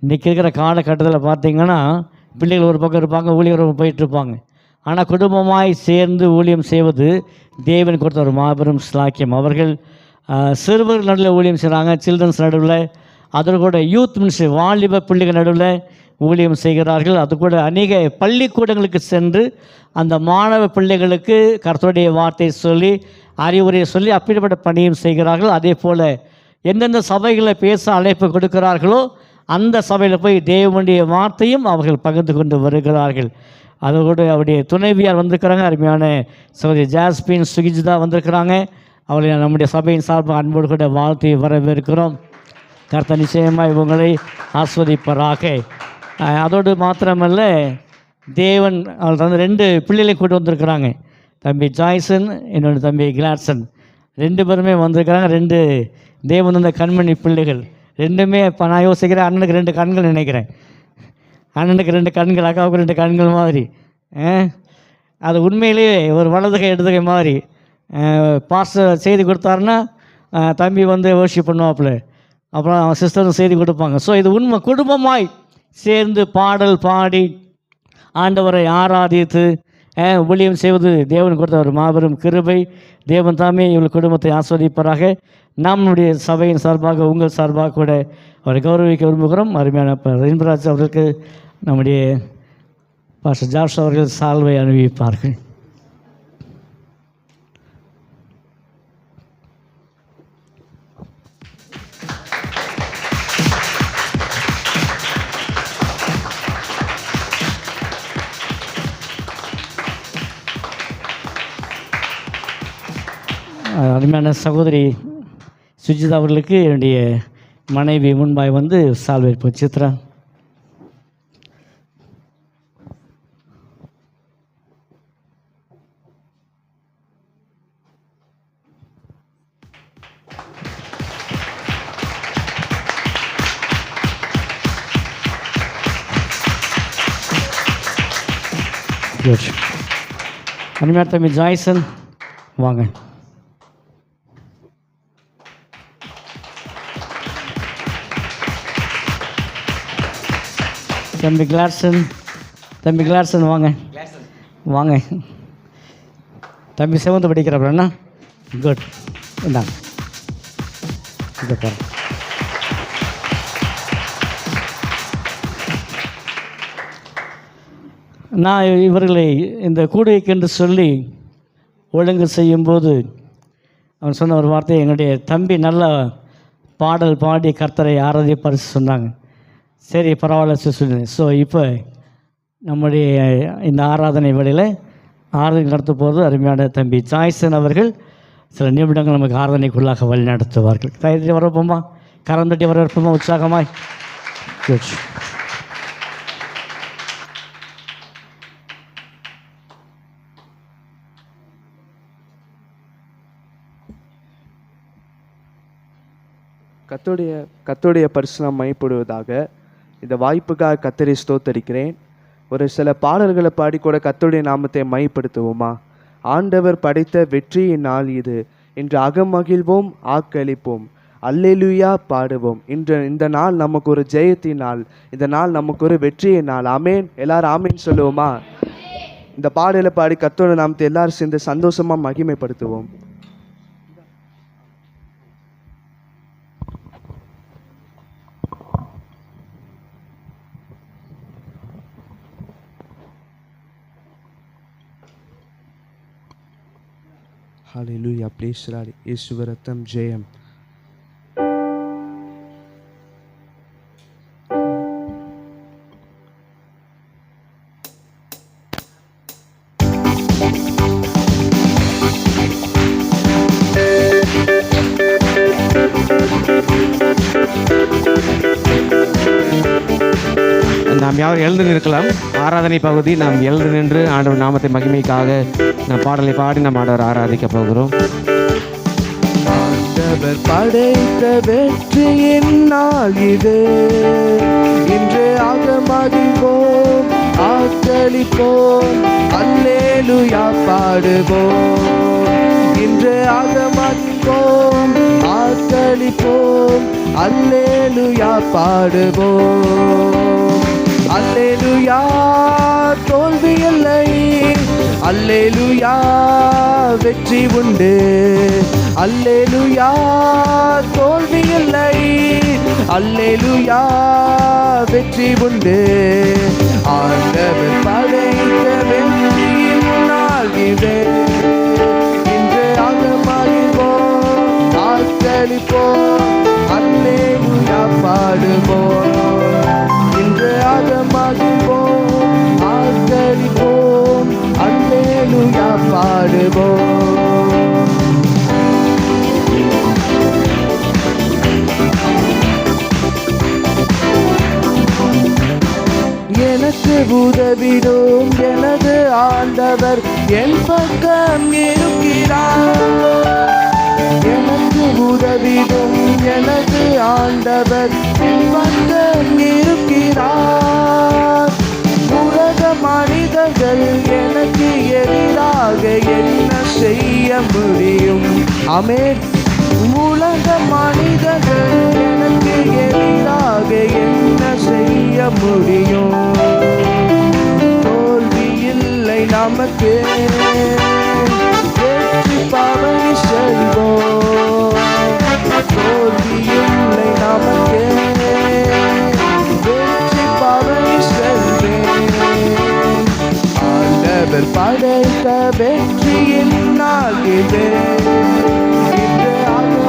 இன்றைக்கி இருக்கிற காலகட்டத்தில் பார்த்திங்கன்னா பிள்ளைகள் ஒரு பக்கம் இருப்பாங்க, ஊழியர் போயிட்டுருப்பாங்க. ஆனால் குடும்பமாய் சேர்ந்து ஊழியம் செய்வது தேவன் கொடுத்த ஒரு மாபெரும் ஸ்லாக்கியம். அவர்கள் சிறுவர் நடுவில் ஊழியம் செய்கிறாங்க, சில்ட்ரன்ஸ் நடுவில், அதோடு கூட யூத் மினிஸ்ட்ரி வாலிப பிள்ளைகள் நடுவில் ஊழியம் செய்கிறார்கள். அது கூட அநேக பள்ளிக்கூடங்களுக்கு சென்று அந்த மாணவ பிள்ளைகளுக்கு கர்த்தருடைய வார்த்தை சொல்லி அறிவுரையை சொல்லி அப்படிப்பட்ட பணியும் செய்கிறார்கள். அதே போல் எந்தெந்த சபைகளில் பேச அழைப்பு கொடுக்கிறார்களோ அந்த சபையில் போய் தேவனுடைய வார்த்தையும் அவர்கள் பகிர்ந்து கொண்டு வருகிறார்கள். அதோடு அவருடைய துணைவியார் வந்திருக்கிறாங்க, அருமையான சகோதரி ஜாஸ்பின் சுகிஜிதா வந்திருக்கிறாங்க. அவளை நம்முடைய சபையின் சார்பாக அன்போடு கூட வாழ்த்தி வரவேற்கிறோம். கர்த்தர் நிச்சயமாக இவங்களை ஆஸ்வதிப்பராக. அதோடு மாத்திரமல்ல, தேவன் அவள் தந்து 2 பிள்ளைகளை கூட்டு வந்திருக்கிறாங்க. தம்பி ஜாய்சன், என்னோட தம்பி கிளாட்சன், 2 பேருமே வந்திருக்கிறாங்க. 2 தேவன் தந்த கண்மணி பிள்ளைகள். 2மே இப்போ நான் யோசிக்கிறேன், அண்ணனுக்கு 2 கண்கள் நினைக்கிறேன். அண்ணனுக்கு 2 கண்கள், அக்காவுக்கு 2 கண்கள் மாதிரி. அது உண்மையிலேயே ஒரு வலது கை இடது கை மாதிரி. பாஸ்டர் செய்தி கொடுத்தாருன்னா தம்பி வந்து வர்ஷிப் பண்ணுவாப்புல, அப்புறம் அவன் சிஸ்டரும் செய்தி கொடுப்பாங்க. ஸோ இது உண்மை. குடும்பமாய் சேர்ந்து பாடல் பாடி ஆண்டவரை ஆராதித்து ஊழியம் செய்வது தேவன் கொடுத்த ஒரு மாபெரும் கிருபை. தேவன் தாமே இவள் குடும்பத்தை ஆஸ்வதிப்பராக. நம்முடைய சபையின் சார்பாக உங்கள் சார்பாக கூட அவரை கௌரவிக்க விரும்புகிறோம். அருமையான ரெயின்பராஜ் அவர்களுக்கு நம்முடைய பாஸ்டர் ஜார்ஜ் அவர்கள் சால்வை அணிவிப்பார்கள். அருமையான சகோதரி சுஜிதா அவர்களுக்கு என்னுடைய மனைவி முன்பாய் வந்து சால்வை சித்ரா. அருமையான தம்பி ஜாய்சன் வாங்க. தம்பி கிளாட்சன் வாங்க வாங்க. தம்பி 7th படிக்கிறப்பண்ணா. குட். இந்தாங்க இதை பாரு. நான் இவர்களை இந்த கூடைக்கென்று சொல்லி ஒழுங்கு செய்யும்போது அவன் சொன்ன ஒரு வார்த்தை, எங்களுடைய தம்பி நல்ல பாடல் பாடி கர்த்தரை ஆராதிப்பார் சொன்னாங்க. சரி, பரவாயில்ல சொன்னேன். ஸோ இப்போ நம்முடைய இந்த ஆராதனை வேளையில் ஆராதனை நடத்த போது அருமையான தம்பி ஜாய்சன் அவர்கள் சில நிமிடங்கள் நமக்கு ஆராதனைக்குள்ளாக வழி நடத்துவார்கள். தைரியத்தை வரப்போமா, கரந்தட்டி வரப்போமா உற்சாகமாய். கர்த்தருடைய பரிசுத்தம் மையப்படுவதாக. இந்த வாய்ப்புக்காக கர்த்தரை ஸ்தோத்தரிக்கிறேன். ஒரு சில பாடல்களை பாடி கூட கர்த்தருடைய நாமத்தை மையப்படுத்துவோமா? ஆண்டவர் படைத்த வெற்றியின் நாள் இது, இன்று அகமகிழ்வோம் ஆக்களிப்போம், அல்லேலூயா பாடுவோம். இந்த நாள் நமக்கு ஒரு ஜெயத்தின் நாள், இந்த நாள் நமக்கு ஒரு வெற்றியின் நாள். ஆமேன். எல்லாரும் ஆமேன் சொல்லுவோமா? இந்த பாடலை பாடி கர்த்தருடைய நாமத்தை எல்லாரும் சேர்ந்து சந்தோஷமா மகிமைப்படுத்துவோம். Hallelujah. Please, Yeshuva Ratham Jayam. நாம் யாரும் எழுந்து நிற்கலாம். ஆராதனை பகுதி நாம் எழுந்து நின்று ஆண்டவர் நாமத்தை மகிமைக்காக நாம் பாடலை பாடி நாம் ஆண்டவர் ஆராதிக்க போகிறோம். ஆண்டவர் படைத்த வெற்றியின் நாள் இது, இன்று அகமகிழ்வோம் ஆக்களிப்போம், அல்லேலூயா பாடுவோம். இன்று அகமகிழ்வோம் ஆக்களிப்போம், அல்லேலூயா பாடுவோம். அல்லேலூயா தோல்வி இல்லை, அல்லேலூயா வெற்றி உண்டு, அல்லேலூயா தோல்வி இல்லை, அல்லேலூயா வெற்றி உண்டு. ஆண்டவர் படைத்த வெற்றியின் நாள் இது, இன்று அகமகிழ்வோம் ஆர்ப்பரிப்போம், அல்லேலூயா பாடுவோம். இன்று அகமகிழ்வோம் ஆர்ப்பரிப்போம், அல்லேலூயா பாடுவோம். எனக்கு உதவிடும் எனது ஆண்டவர் என் பக்கம் இருக்கிறார். எனக்கு உதவிடும் எனது ஆண்டவர் என் பக்கம் இருக்கிறார். உலக மனிதர்கள் எனக்கு எதிராக என்ன செய்ய முடியும்? ஆமென். உலக மனிதர்கள் எனக்கு எதிராக என்ன செய்ய முடியும்? தோல்வி இல்லை நமக்கு, வெற்றி பவனி செல்வோம். தோல்வி இல்லை நமக்கு, வெற்றி பவனி செல்வேன். ஆண்டவர் படைத்த வெற்றியின் நாள் இது,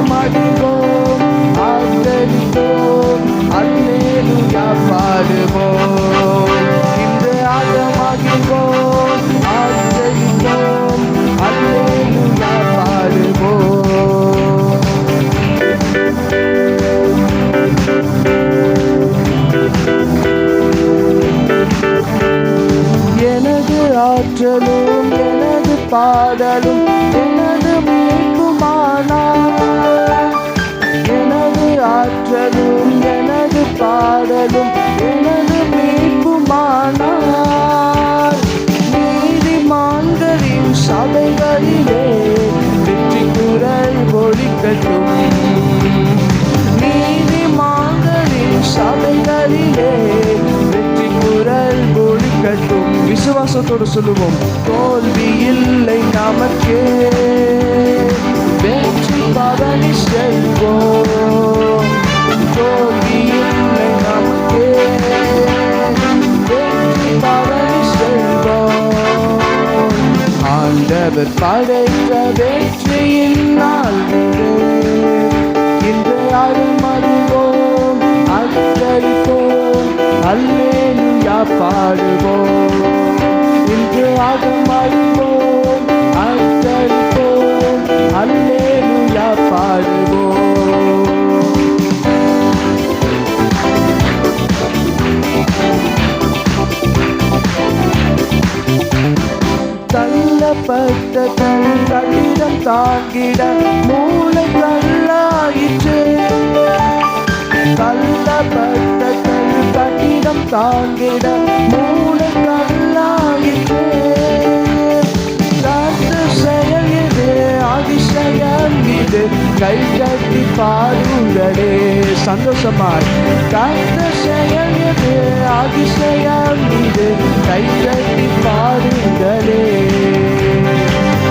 மடிவோம் ஆதரிப்போம், அல்லேலூயா பாடுவோம். இன்று ஆகமகிழ்வோம் ஆதரிப்போம், அல்லேலூயா பாடுவோம். எனது ஆற்றலும் எனது பாடலும் எனது மீட்புமானார். எனது ஆற்றலும் எனது பாடலும் எனது மீட்புமானார். நீதிமான்களின் சபைகளிலே வெற்றி குரல் ஒலிக்கட்டும். நீதிமான்களின் சபைகளிலே வெற்றி குரல் ஒலிக்கட்டும். விசுவாசத்தோடு சொல்லுவோம். தோல்வி இல்லை நமக்கே, வெற்றி பவனி செல்வோம். தோல்வி இல்லை நமக்கே, வெற்றி பவனி செல்வோம். ஆண்டவர் படைத்த வெற்றியின் நாள் இது, இன்று அருமறிவோம் அர்ப்பரிப்போம், அல்லேலூயா பாடுவோம். இன்று அருமறிவோம் அர்ப்பரிப்போம், அல்லேலூயா பாடுவோம். தள்ளப்பட்ட கட்டிடம் தாங்கிட மூளை கல்லாயிற்று. தள்ளப்பட்ட கட்டிடம் தாங்கிட மூளை கல்லாயிற்று. செயல் இது அதிசயம் இது, கை கட்டி பாருங்களே சந்தோஷமாய். காத்த செயல் இது அதிசயம் இது, கை கட்டி பாருங்களே.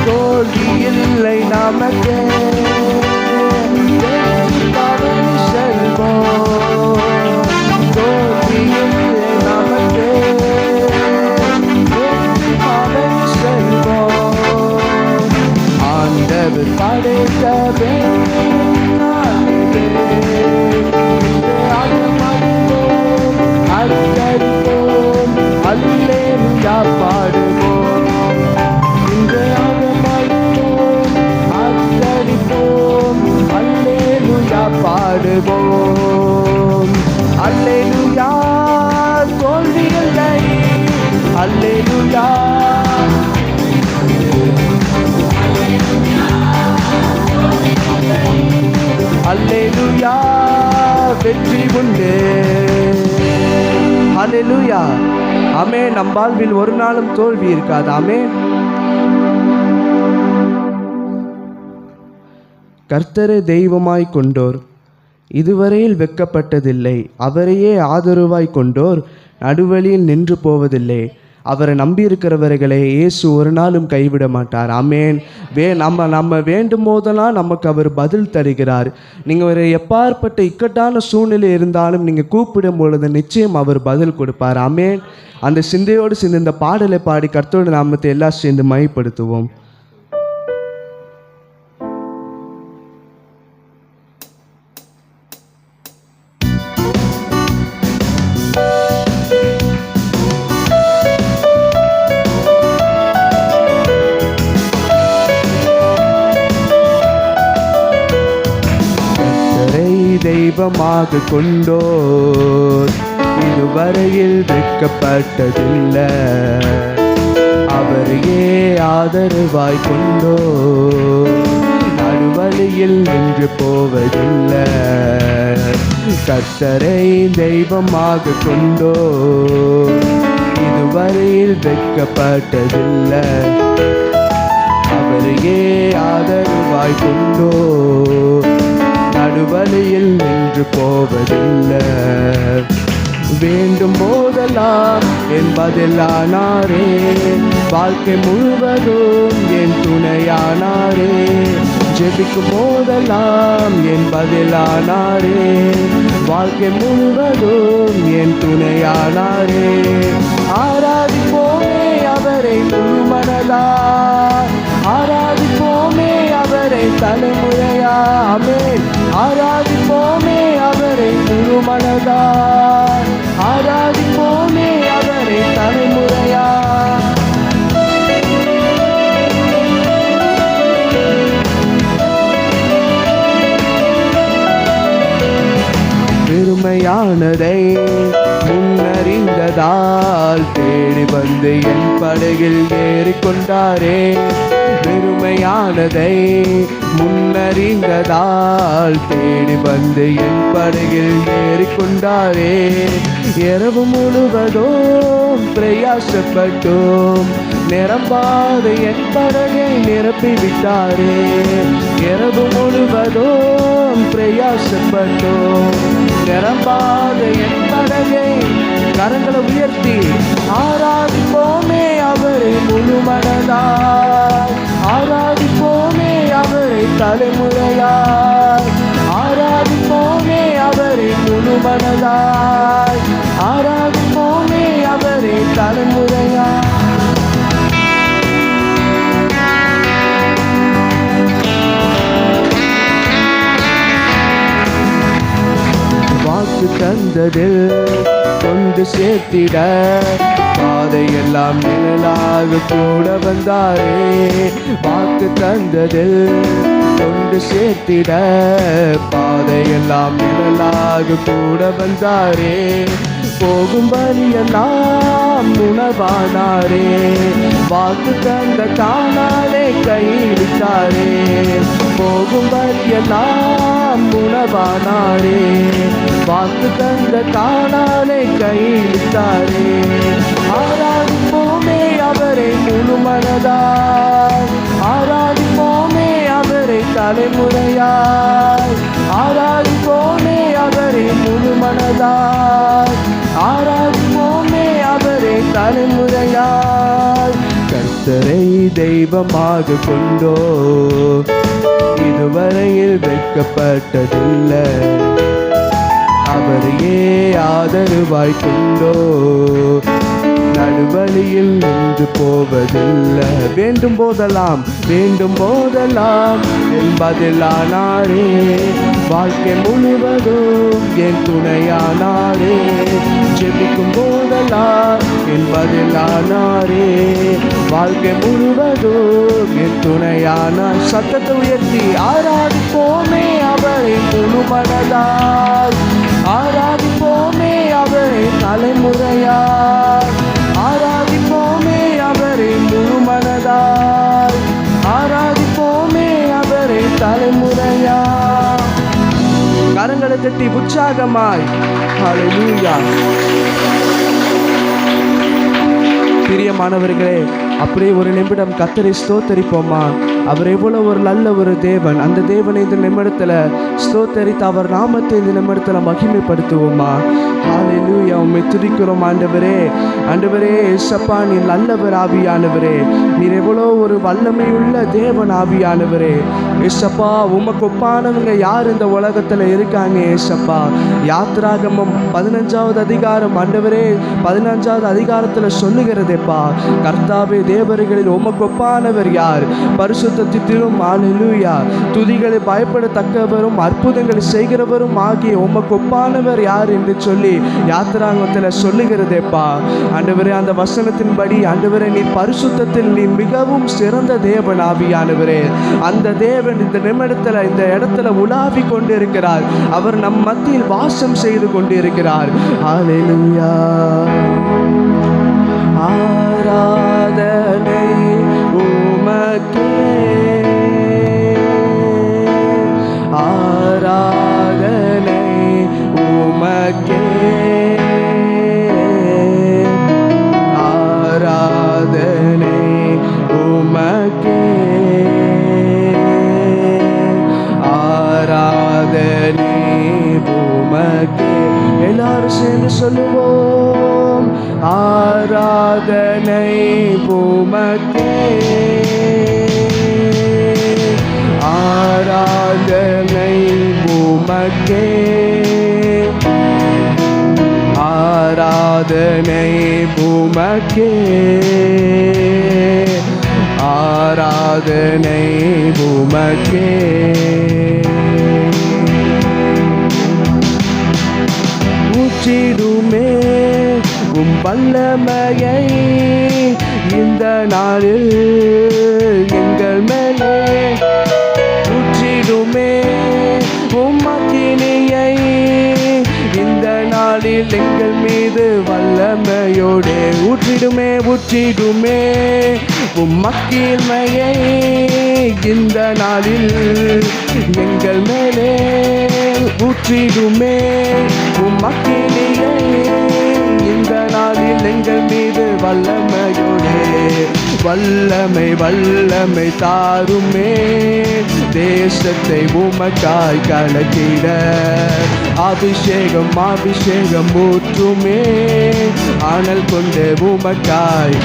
தோல்வி இல்லை நமக்கு, வெற்றி பவனி செல்வோம். தோல்வி இல்லை நமக்கு, வெற்றி பவனி செல்வோம். ஆண்டவர் படைத்த வெற்றியின் நாள் இது, இன்று அகமகிழ்வோம் அர்ப்பரிப்போம், அல்லேலூயா பாடுவோம். இன்று அகமகிழ்வோம் அர்ப்பரிப்போம், அல்லேலூயா பாடுவோம். அல்லேலூயா தோல்வி இல்லை, அல்லேலூயா அல்லேலூயா வெற்றி உண்டு. அல்லேலூயா. ஆமென். நம் வாழ்வில் ஒரு நாளும் தோல்வி இருக்காது. ஆமென். கர்த்தரை தெய்வமாய் கொண்டோர் இதுவரையில் வெட்கப்பட்டதில்லை. அவரையே ஆதரவாய் கொண்டோர் நடுவழியில் நின்று போவதில்லை. அவரை நம்பியிருக்கிறவர்களை இயேசு ஒரு நாளும் கைவிட மாட்டார். ஆமேன். நம்ம வேண்டும் போதெல்லாம் நமக்கு அவர் பதில் தருகிறார். நீங்கள் ஒரு எப்பாற்பட்ட இக்கட்டான சூழ்நிலை இருந்தாலும் நீங்கள் கூப்பிடும் பொழுது நிச்சயம் அவர் பதில் கொடுப்பார். ஆமேன். அந்த சிந்தையோடு சேர்ந்து இந்த பாடலை பாடி கர்த்தருடைய நாமத்தை எல்லாம் சேர்ந்து மையப்படுத்துவோம். தெய்வமாக கொண்டோர் இதுவரையில் வெட்கப்பட்டதில்லை. அவரையே ஆதரவாய் கொண்டோர் நடுவழியில் நின்று போவதில்லை. கர்த்தரை தெய்வமாக கொண்டோர் இதுவரையில் வெட்கப்பட்டதில்லை. அவரையே ஆதரவாய் கொண்டோர் நடுவழியில் நின்று போவதில்லை. வேண்டும் போதெல்லாம் என் பதிலானாரே, வாழ்க்கை முழுவதும் என் துணையானாரே. ஜெபிக்கும் போதெல்லாம் என் பதிலானாரே, வாழ்க்கை முழுவதும் என் துணையானாரே. ஆராதிப்போமே அவரை முழுமனதாய், ஆராதிப்போமே அவரை தலைமுறையாமே. ஆராதிப்போமே அவரை முழுமனதாய், ஆராதிப்போமே அவரை தலைமுறையா. பெருமையானதை முன்னறிந்ததால் தேடி வந்து என் படகில் ஏறிக்கொண்டாரே. பெருமையானதை முன்னறிந்ததால் தேடி வந்து என் படகில் ஏறிக்கொண்டாரே. இரவு முழுவதும் பிரயாசப்பட்டோம், நிரம்பாத என் படகை நிரப்பிவிட்டாரே. இரவு முழுவதும் பிரயாசப்பட்டோம், நிரம்பாத என் படகை. கரங்களை உயர்த்தி ஆராதிப்போமே அவரை முழுமனதாய், ஆராதிப்போமே அவரை தலைமுறையாய். ஆராதிப்போமே அவரை முழுமனதாய், ஆராதிப்போமே அவரை தலைமுறையாய். வாக்கு தந்ததில் கொண்டு சேர்த்திட பாதையெல்லாம் நிழலாக கூட வந்தாரே. வாக்கு தந்ததில் கொண்டு சேர்த்திட பாதையெல்லாம் நிழலாக கூட வந்தாரே. போகும் வழியெல்லாம் உணவானாரே, வாக்கு தந்த காணாலே கைவிட்டாரே. போகும் வழியெல்லாம் உணவானாரே, வாக்கு தந்த காணாலே கைவிட்டாரே. ஆராதிப்போமே அவரை முழுமனதாய், ஆராதிப்போமே அவரை தலைமுறையாய். ஆராதிப்போமே அவரை முழுமனதாய், ஆராதிப்போமே அவரை தலைமுறையாய். கர்த்தரை தெய்வமாக கொண்டோ இதுவரையில் வெட்கப்பட்டதில்லை. அவரையே ஆதரவாய் கொண்டோ நடுவழியில் நின்று போவதில்லை. வேண்டும் போதெல்லாம் என் பதிலானாரே, வாழ்க்கை முழுவதும் என் துணையானாரே. ஜெபிக்கும் போதெல்லாம் என் பதிலானாரே, வாழ்க்கை முழுவதும் என் துணையானார். சத்தத்தை உயர்த்தி ஆராதிப்போமே அவரை முழுமனதாய், ஆராதிப்போமே அவரை தலைமுறையாய். ஆராதிப்போமே அவரை முழுமனதாய், ஆராதிப்போமே அவரை தலைமுறையா. கரங்களை தட்டி உற்சாகமாய் ஹல்லேலூயா. பிரியமானவர்களே, அப்படியே ஒரு நிமிடம் கர்த்தரை ஸ்தோத்தரிப்போமா. அவர் எவ்வளவு ஒரு நல்ல ஒரு தேவன். அந்த தேவனை இந்த நிமிடத்துல ஸ்தோத்தரித்து அவர் நாமத்தை இந்த நிமிடத்துல மகிமைப்படுத்துவோமா. ஹல்லேலூயா. உம்மை துதிக்கிறோம் ஆண்டவரே. ஆண்டவரே இயேசப்பா, நீ நல்லவர் ஆவியானவரே. நீர் எவ்வளோ ஒரு வல்லமையுள்ள தேவன் ஆவியானவரே. இயேசப்பா, உமக்கு ஒப்பானவங்க யார் இந்த உலகத்துல இருக்காங்க இயேசப்பா. யாத்திராகமம் 15வது அதிகாரம் ஆண்டவரே 15வது அதிகாரத்துல சொல்லுகிறதேப்பா, கர்த்தாவே தேவர்களில் உமக்கு ஒப்பானவர் யார், பரிசுத்தத்திலும் ஹல்லேலூயா துதிகளை பயப்படத்தக்கவரும் அற்புதங்களை செய்கிறவரும் ஆகிய உமக்கு ஒப்பானவர் யார் என்று சொல்லி யாத்திராகமத்தில் சொல்லுகிறதேப்பா. ஆண்டவரே, அந்த வசனத்தின்படி ஆண்டவரே நீர் பரிசுத்தத்தில் நீ மிகவும் சிறந்த தேவன் ஆவியானவரே. அந்த தேவன் இந்த நிமிடத்தில் இந்த இடத்துல உலாவி கொண்டிருக்கிறார். அவர் நம் மத்தியில் வாசம் செய்து கொண்டிருக்கிறார். ஹல்லேலூயா. ஆராதனை உமக்கே, ஆராதனை உமக்கே, ஆராதனை உமக்கே, ஆராதனை உமக்கே. எல்லாரும் சேர்ந்து சொல்லுவோம், ஆராதனை உமக்கே, ஆராதனை உமக்கே, ஆராதனை உமக்கே, ஆராதனை உமக்கே. ஊற்றிடுமே உம் வல்லமையை இந்த நாளில் எங்கள் மேலே, ஊற்றிடுமே உம் அக்கினியை இந்த நாளில் எங்கள் மீது வல்லமையோடே. ஊற்றிடுமே ஊற்றிடுமே உம் அக்கினியை இந்த நாளில் எங்கள் மேலே, ஊற்றிடுமே உம் அக்கினியை இந்த நாளில் எங்கள் மீது வல்லமையோடே. வல்லமை வல்லமை தாருமே, தேசத்தை உமக்காய் கலக்கிட. அபிஷேகம் அபிஷேகம் ஊற்றுமே, அனல் கொண்டு உமக்காய்.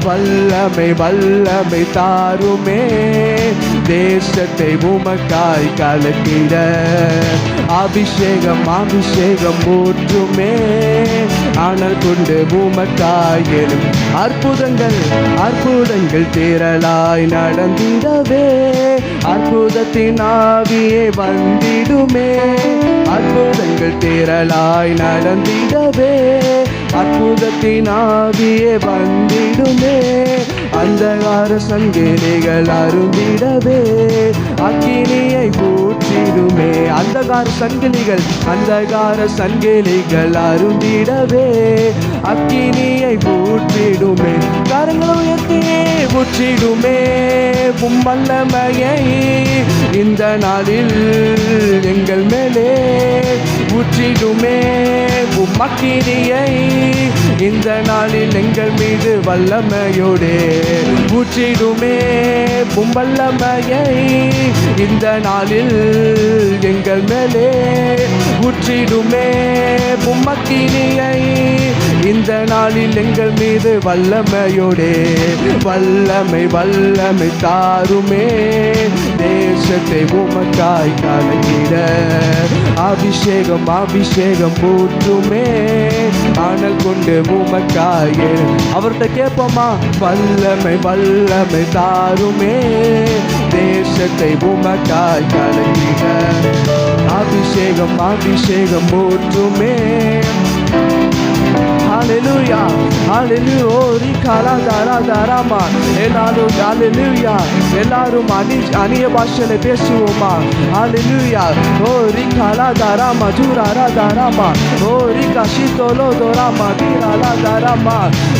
வல்லமை வல்லமை தாருமே, தேசத்தை உமக்காய் கலக்கிட. அபிஷேகம் அபிஷேகம் ஊற்றுமே, அனல் கொண்டு உமக்காய் எழும். அற்புதங்கள் அற்புதங்கள் திரளாய் நடந்திடவே, அற்புதத்தின் ஆவியே வந்திடுமே. அற்புதங்கள் திரளாய் நடந்திடவே, அற்புதத்தின் ஆவியே வந்திடுமே. அந்தகார சங்கிலிகள் அருந்திடவே, அக்கினியை ஊற்றிடுமே. அந்தகார சங்கிலிகள் அருந்திடவே, அக்கினியை ஊற்றிடுமே. கரங்களை உயர்த்தி ஊற்றிடுமே உம் வல்லமையை இந்த நாளில் எங்கள் மேலே. ஊற்றிடுமே உம் அக்கினியை இந்த நாளில் எங்கள் மீது வல்லமையோடே. ஊற்றிடுமே உம் வல்லமையை இந்த நாளில் எங்கள் மேலே. ஊற்றிடுமே உம் அக்கினியை இந்த நாளில் எங்கள் மீது வல்லமையோடே. வல்லமை வல்லமை தாருமே, தேசத்தை உமக்காய் கலக்கிட. அபிஷேகம் அபிஷேகம் ஊற்றுமே, அனல் கொண்டு உமக்காய். அவர்கிட்ட கேட்போமா, வல்லமை வல்லமை தாருமே, தேசத்தை உமக்காய் கலக்கிட. அபிஷேகம் அபிஷேகம் ஊற்றுமே. Hallelujah, hallelujah, oh rikala dara darama, எல்லாரும் hallelujah, எல்லாரும் அந்நிய பாஷையில பேசுவோமா. hallelujah, oh rikala darama, jurara darama, oh rikashitolo dorama, dirala darama,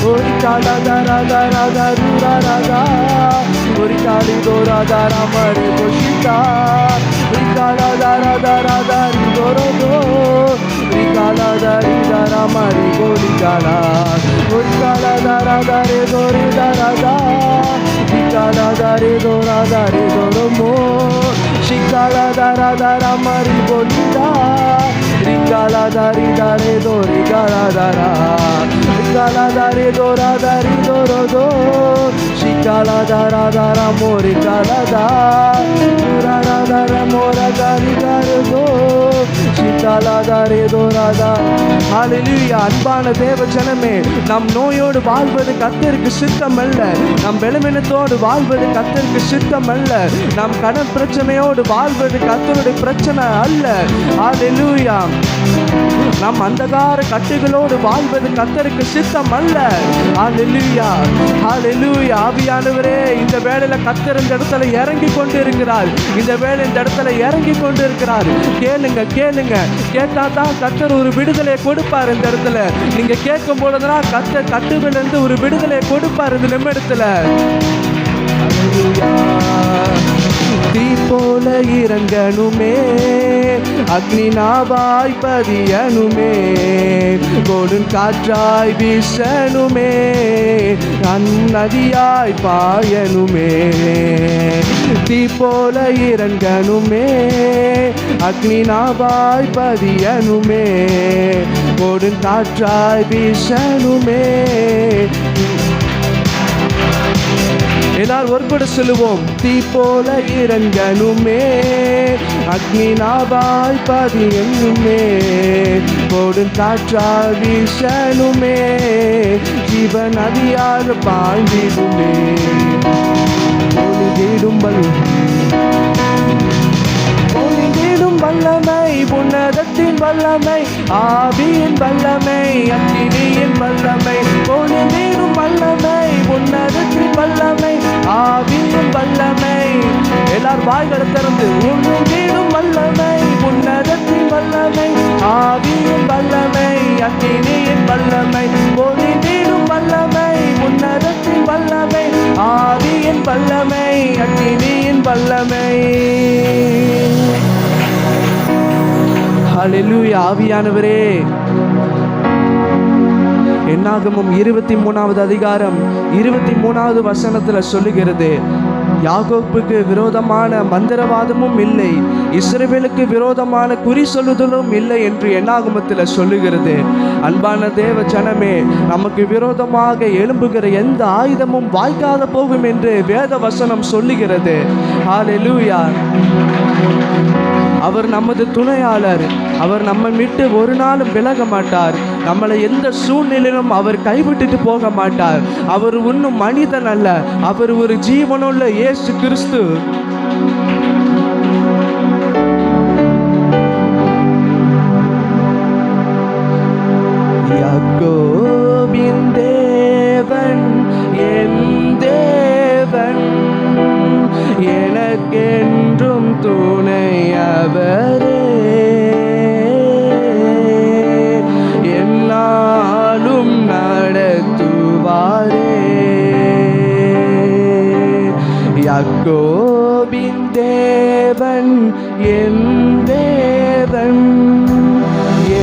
oh rikala dara dara darura da, oh rikali dora darama re boshita, rikala dara dara dari doro do, rikala dari darama re goligala, rikala dara dare dori dara da, rikala Shikala dare doro mo. Shikala dara mari bolida. Rikala dare do rikala dara. Rikala dare doro do. Shikala dara mo rikala da. Mura dara mora gari do. Shikala dare dora. Hallelujah. அன்பான தேவ ஜனமே, நம் நோயோடு வாழ்வது கர்த்தருக்கு சித்தம் அல்ல. நம் பலவீனத்தோடு வாழ்வது கர்த்தருக்கு சித்தம் அல்ல. நம் கடன் பிரச்சனையோடு வாழ்வது கர்த்தருடைய பிரச்சனை அல்ல. ஹல்லேலூயா. நம் அந்தகார கட்டுகளோடு வாழ்வது கர்த்தருக்கு சித்தம் அல்ல. ஹல்லேலூயா. ஹல்லேலூயா. ஆவியானவரே, இந்த வேளையில கர்த்தர் இந்த இடத்துல இறங்கி கொண்டு இருக்கிறார். இந்த வேளை இந்த இடத்துல இறங்கி கொண்டு இருக்கிறார். கேளுங்க, கேட்டா தான் கர்த்தர் ஒரு விடுதலை கொடுப்பார். இந்த இடத்துல நீங்க கேட்கும் போதுதான் கர்த்தர் கட்டுவிலிருந்து ஒரு விடுதலை கொடுப்பார் இந்த நிமிடத்துல. தீ போல இறங்கணுமே, அக்னி நாவாய் பதியணுமே, கோடும் காற்றாய் வீசணுமே, நதியாய் பாயணுமே. தீ போல இறங்கணுமே, அக்னி நாவாய் பதியணுமே, கோடும் காற்றாய் வீசணுமே. எல்லாரும் ஒரு கூட சொல்லுவோம். தீ போல இறங்கணுமே, அக்னி நாவாய் பதியணுமே, கோடும் காற்றாய் வீசணுமே, ஜீவ நதியாக பாய்ந்திடுமே. ஒளிந்திடும் வல்லமை, உன்னதத்தின் வல்லமை, ஆவியின் வல்லமை, அக்கினியின் வல்லமை. ஒளிந்திடும் வல்லமை, உன்னதத்தின் வல்லமை, ஆவியின் வல்லமை. எல்லாரும் வாய்களை திறந்து ஒளிந்திடும் வல்லமை, உன்னதத்தின் வல்லமை, ஆவியின் வல்லமை, அக்கினியின் வல்லமை. ஒளிந்திடும் வல்லமை, உன்னதத்தின் வல்லமை, ஆவியின் வல்லமை, அக்கினியின் வல்லமை. ஹல்லேலூயா. ஆவியானவரே, என்னாகமம் 23வது அதிகாரம் 23வது வசனத்துல சொல்லுகிறது, யாக்கோப்புக்கு விரோதமான மந்திரவாதமும் இல்லை, இஸ்ரவேலுக்கு விரோதமான குறி சொல்லுதலும் இல்லை என்று என்னாகமத்தில் சொல்லுகிறது. அன்பான தேவ ஜனமே, நமக்கு விரோதமாக எழும்புகிற எந்த ஆயுதமும் வாய்க்காத போகும் என்று வேத வசனம் சொல்லுகிறது. ஹல்லேலூயா. அவர் நமது துணையாளர். அவர் நம்மை விட்டு ஒரு நாளும் விலக மாட்டார். நம்மளை எந்த சூழ்நிலையிலும் அவர் கைவிட்டுட்டு போக மாட்டார். அவர் இன்னும் மனிதன் அல்ல, அவர் ஒரு ஜீவனுள்ள இயேசு கிறிஸ்து. யாக்கோபின் தேவன் என் தேவன், எனக்கென்றும் துணை அவரே, என்னாலும் நடத்துவாரே. யாக்கோபின் தேவன் என் தேவன்,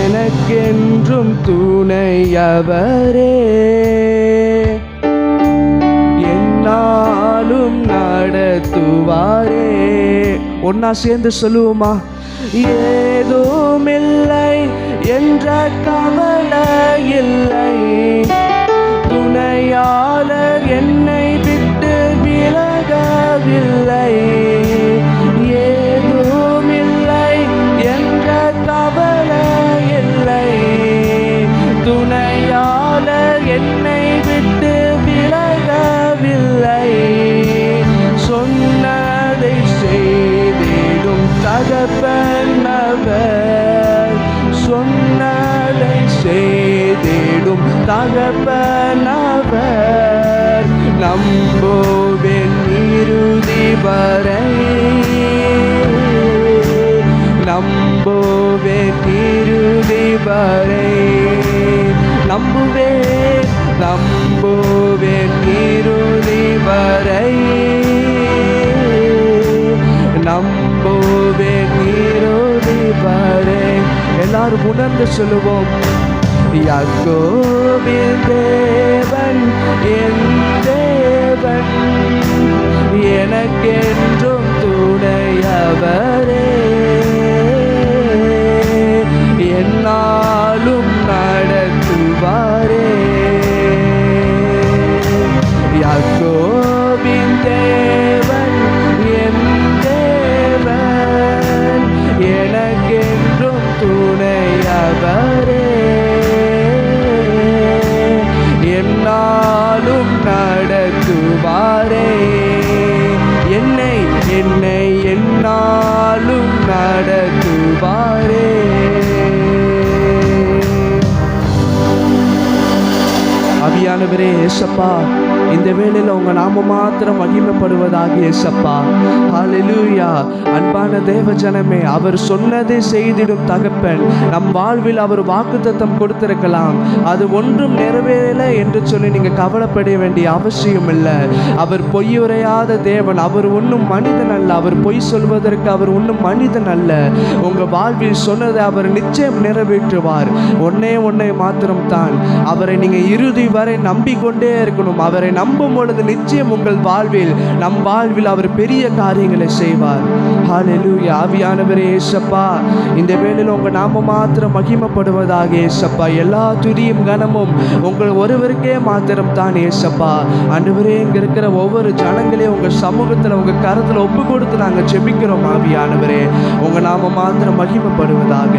எனக்கென்றும் துணை அவரே, என்னாலும் நடத்துவாரே. ஒன்னா சேர்ந்து சொல்லுவோமா? ஏதுமில்லை என்ற கவலை இல்லை, துணையாளர் என்னை விட்டு விலகவில்லை. ஏதுமில்லை என்ற கவலை இல்லை, துணையாளர் என்னை விட்டு விலகவில்லை. சொன்னதை செய்திடும் தகப்பன் அவர், சொன்னதை செய்திடும் தகப்பன் அவர். நம்புவேன் இறுதி வரை, நம்புவேன் இறுதி வரை, நம்புவேன் நம்புவேன் இறுதி வரை, நம்புவேன் இறுதி வரை. எல்லாரும் உணர்ந்து சொல்லுவோம். யாக்கோபின் தேவன் என் தேவன், எனக்கென்றும் துணையவரே, என்னாலும் நடத்துவாரே. யாக்கோபின் தேவன் என் தேவன், எனக்கென்றும் துணையவரே, என்னாலும் நடத்துவாரே. என்னை என்னை என்னாலும் நடத்துவாரே. ஆவியானவரே ஏசப்பா, இந்த வேளையில் உங்க நாம மாத்திரம் மகிமைப்படுவதாக ஏசப்பா. ஹல்லேலூயா. அன்பான தேவ ஜனமே, அவர் சொன்னதை செய்திடும் தகப்பன். நம் வாழ்வில் அவர் வாக்குத்தத்தம் கொடுத்திருக்கலாம், அது ஒன்றும் நிறைவேறலை என்று சொல்லி நீங்க கவலைப்பட வேண்டிய அவசியம் இல்லை. அவர் பொய்யுரையாத தேவன். அவர் ஒன்றும் மனிதன் அல்ல. அவர் பொய் சொல்வதற்கு அவர் ஒன்றும் மனிதன் அல்ல. உங்க வாழ்வில் சொன்னதை அவர் நிச்சயம் நிறைவேற்றுவார். ஒன்னே மாத்திரம்தான், அவரை நீங்க இறுதி வரை நம்பிக்கொண்டே இருக்கணும். அவரை நம்பும் பொழுது நிச்சயம் உங்கள் வாழ்வில், நம் வாழ்வில் அவர் பெரிய காரியங்களை செய்வார். ஹல்லேலூயா. ஆவியானவரே ஏசப்பா, இந்த வேளையில் உங்க நாம மாத்திரம் மகிமைப்படுவதாக ஏசப்பா. எல்லா துதியும் கனமும் உங்கள் ஒருவருக்கே மாத்திரம் தான் ஏசப்பா. ஆண்டவரே, இங்க இருக்கிற ஒவ்வொரு ஜனங்களையும் உங்க சமூகத்துல உங்க கரத்துல ஒப்பு கொடுத்து நாங்க ஜெபிக்கிறோம். ஆவியானவரே, உங்க நாம மாத்திரம் மகிமைப்படுவதாக.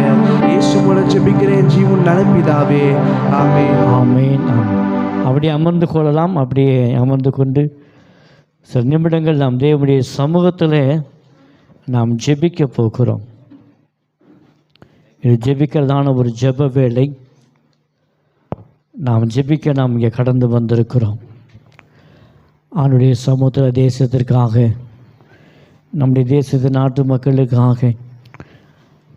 இயேசு மூலம் ஜெபிக்கிறேன் ஜீவன் நலப்பிதாவே. ஆமென். ஆமென். அப்படியே அமர்ந்து கொள்ளலாம். அப்படியே அமர்ந்து கொண்டு சில நிமிடங்கள் நாம் தேவனுடைய சமூகத்தில் நாம் ஜெபிக்க போகிறோம். இது ஜெபிக்கிறதான ஒரு ஜெப வேளை. நாம் ஜெபிக்க நாம் இங்கே கடந்து வந்திருக்கிறோம். அவனுடைய சமூகத்தில் தேசத்திற்காக, நம்முடைய தேசத்து நாட்டு மக்களுக்காக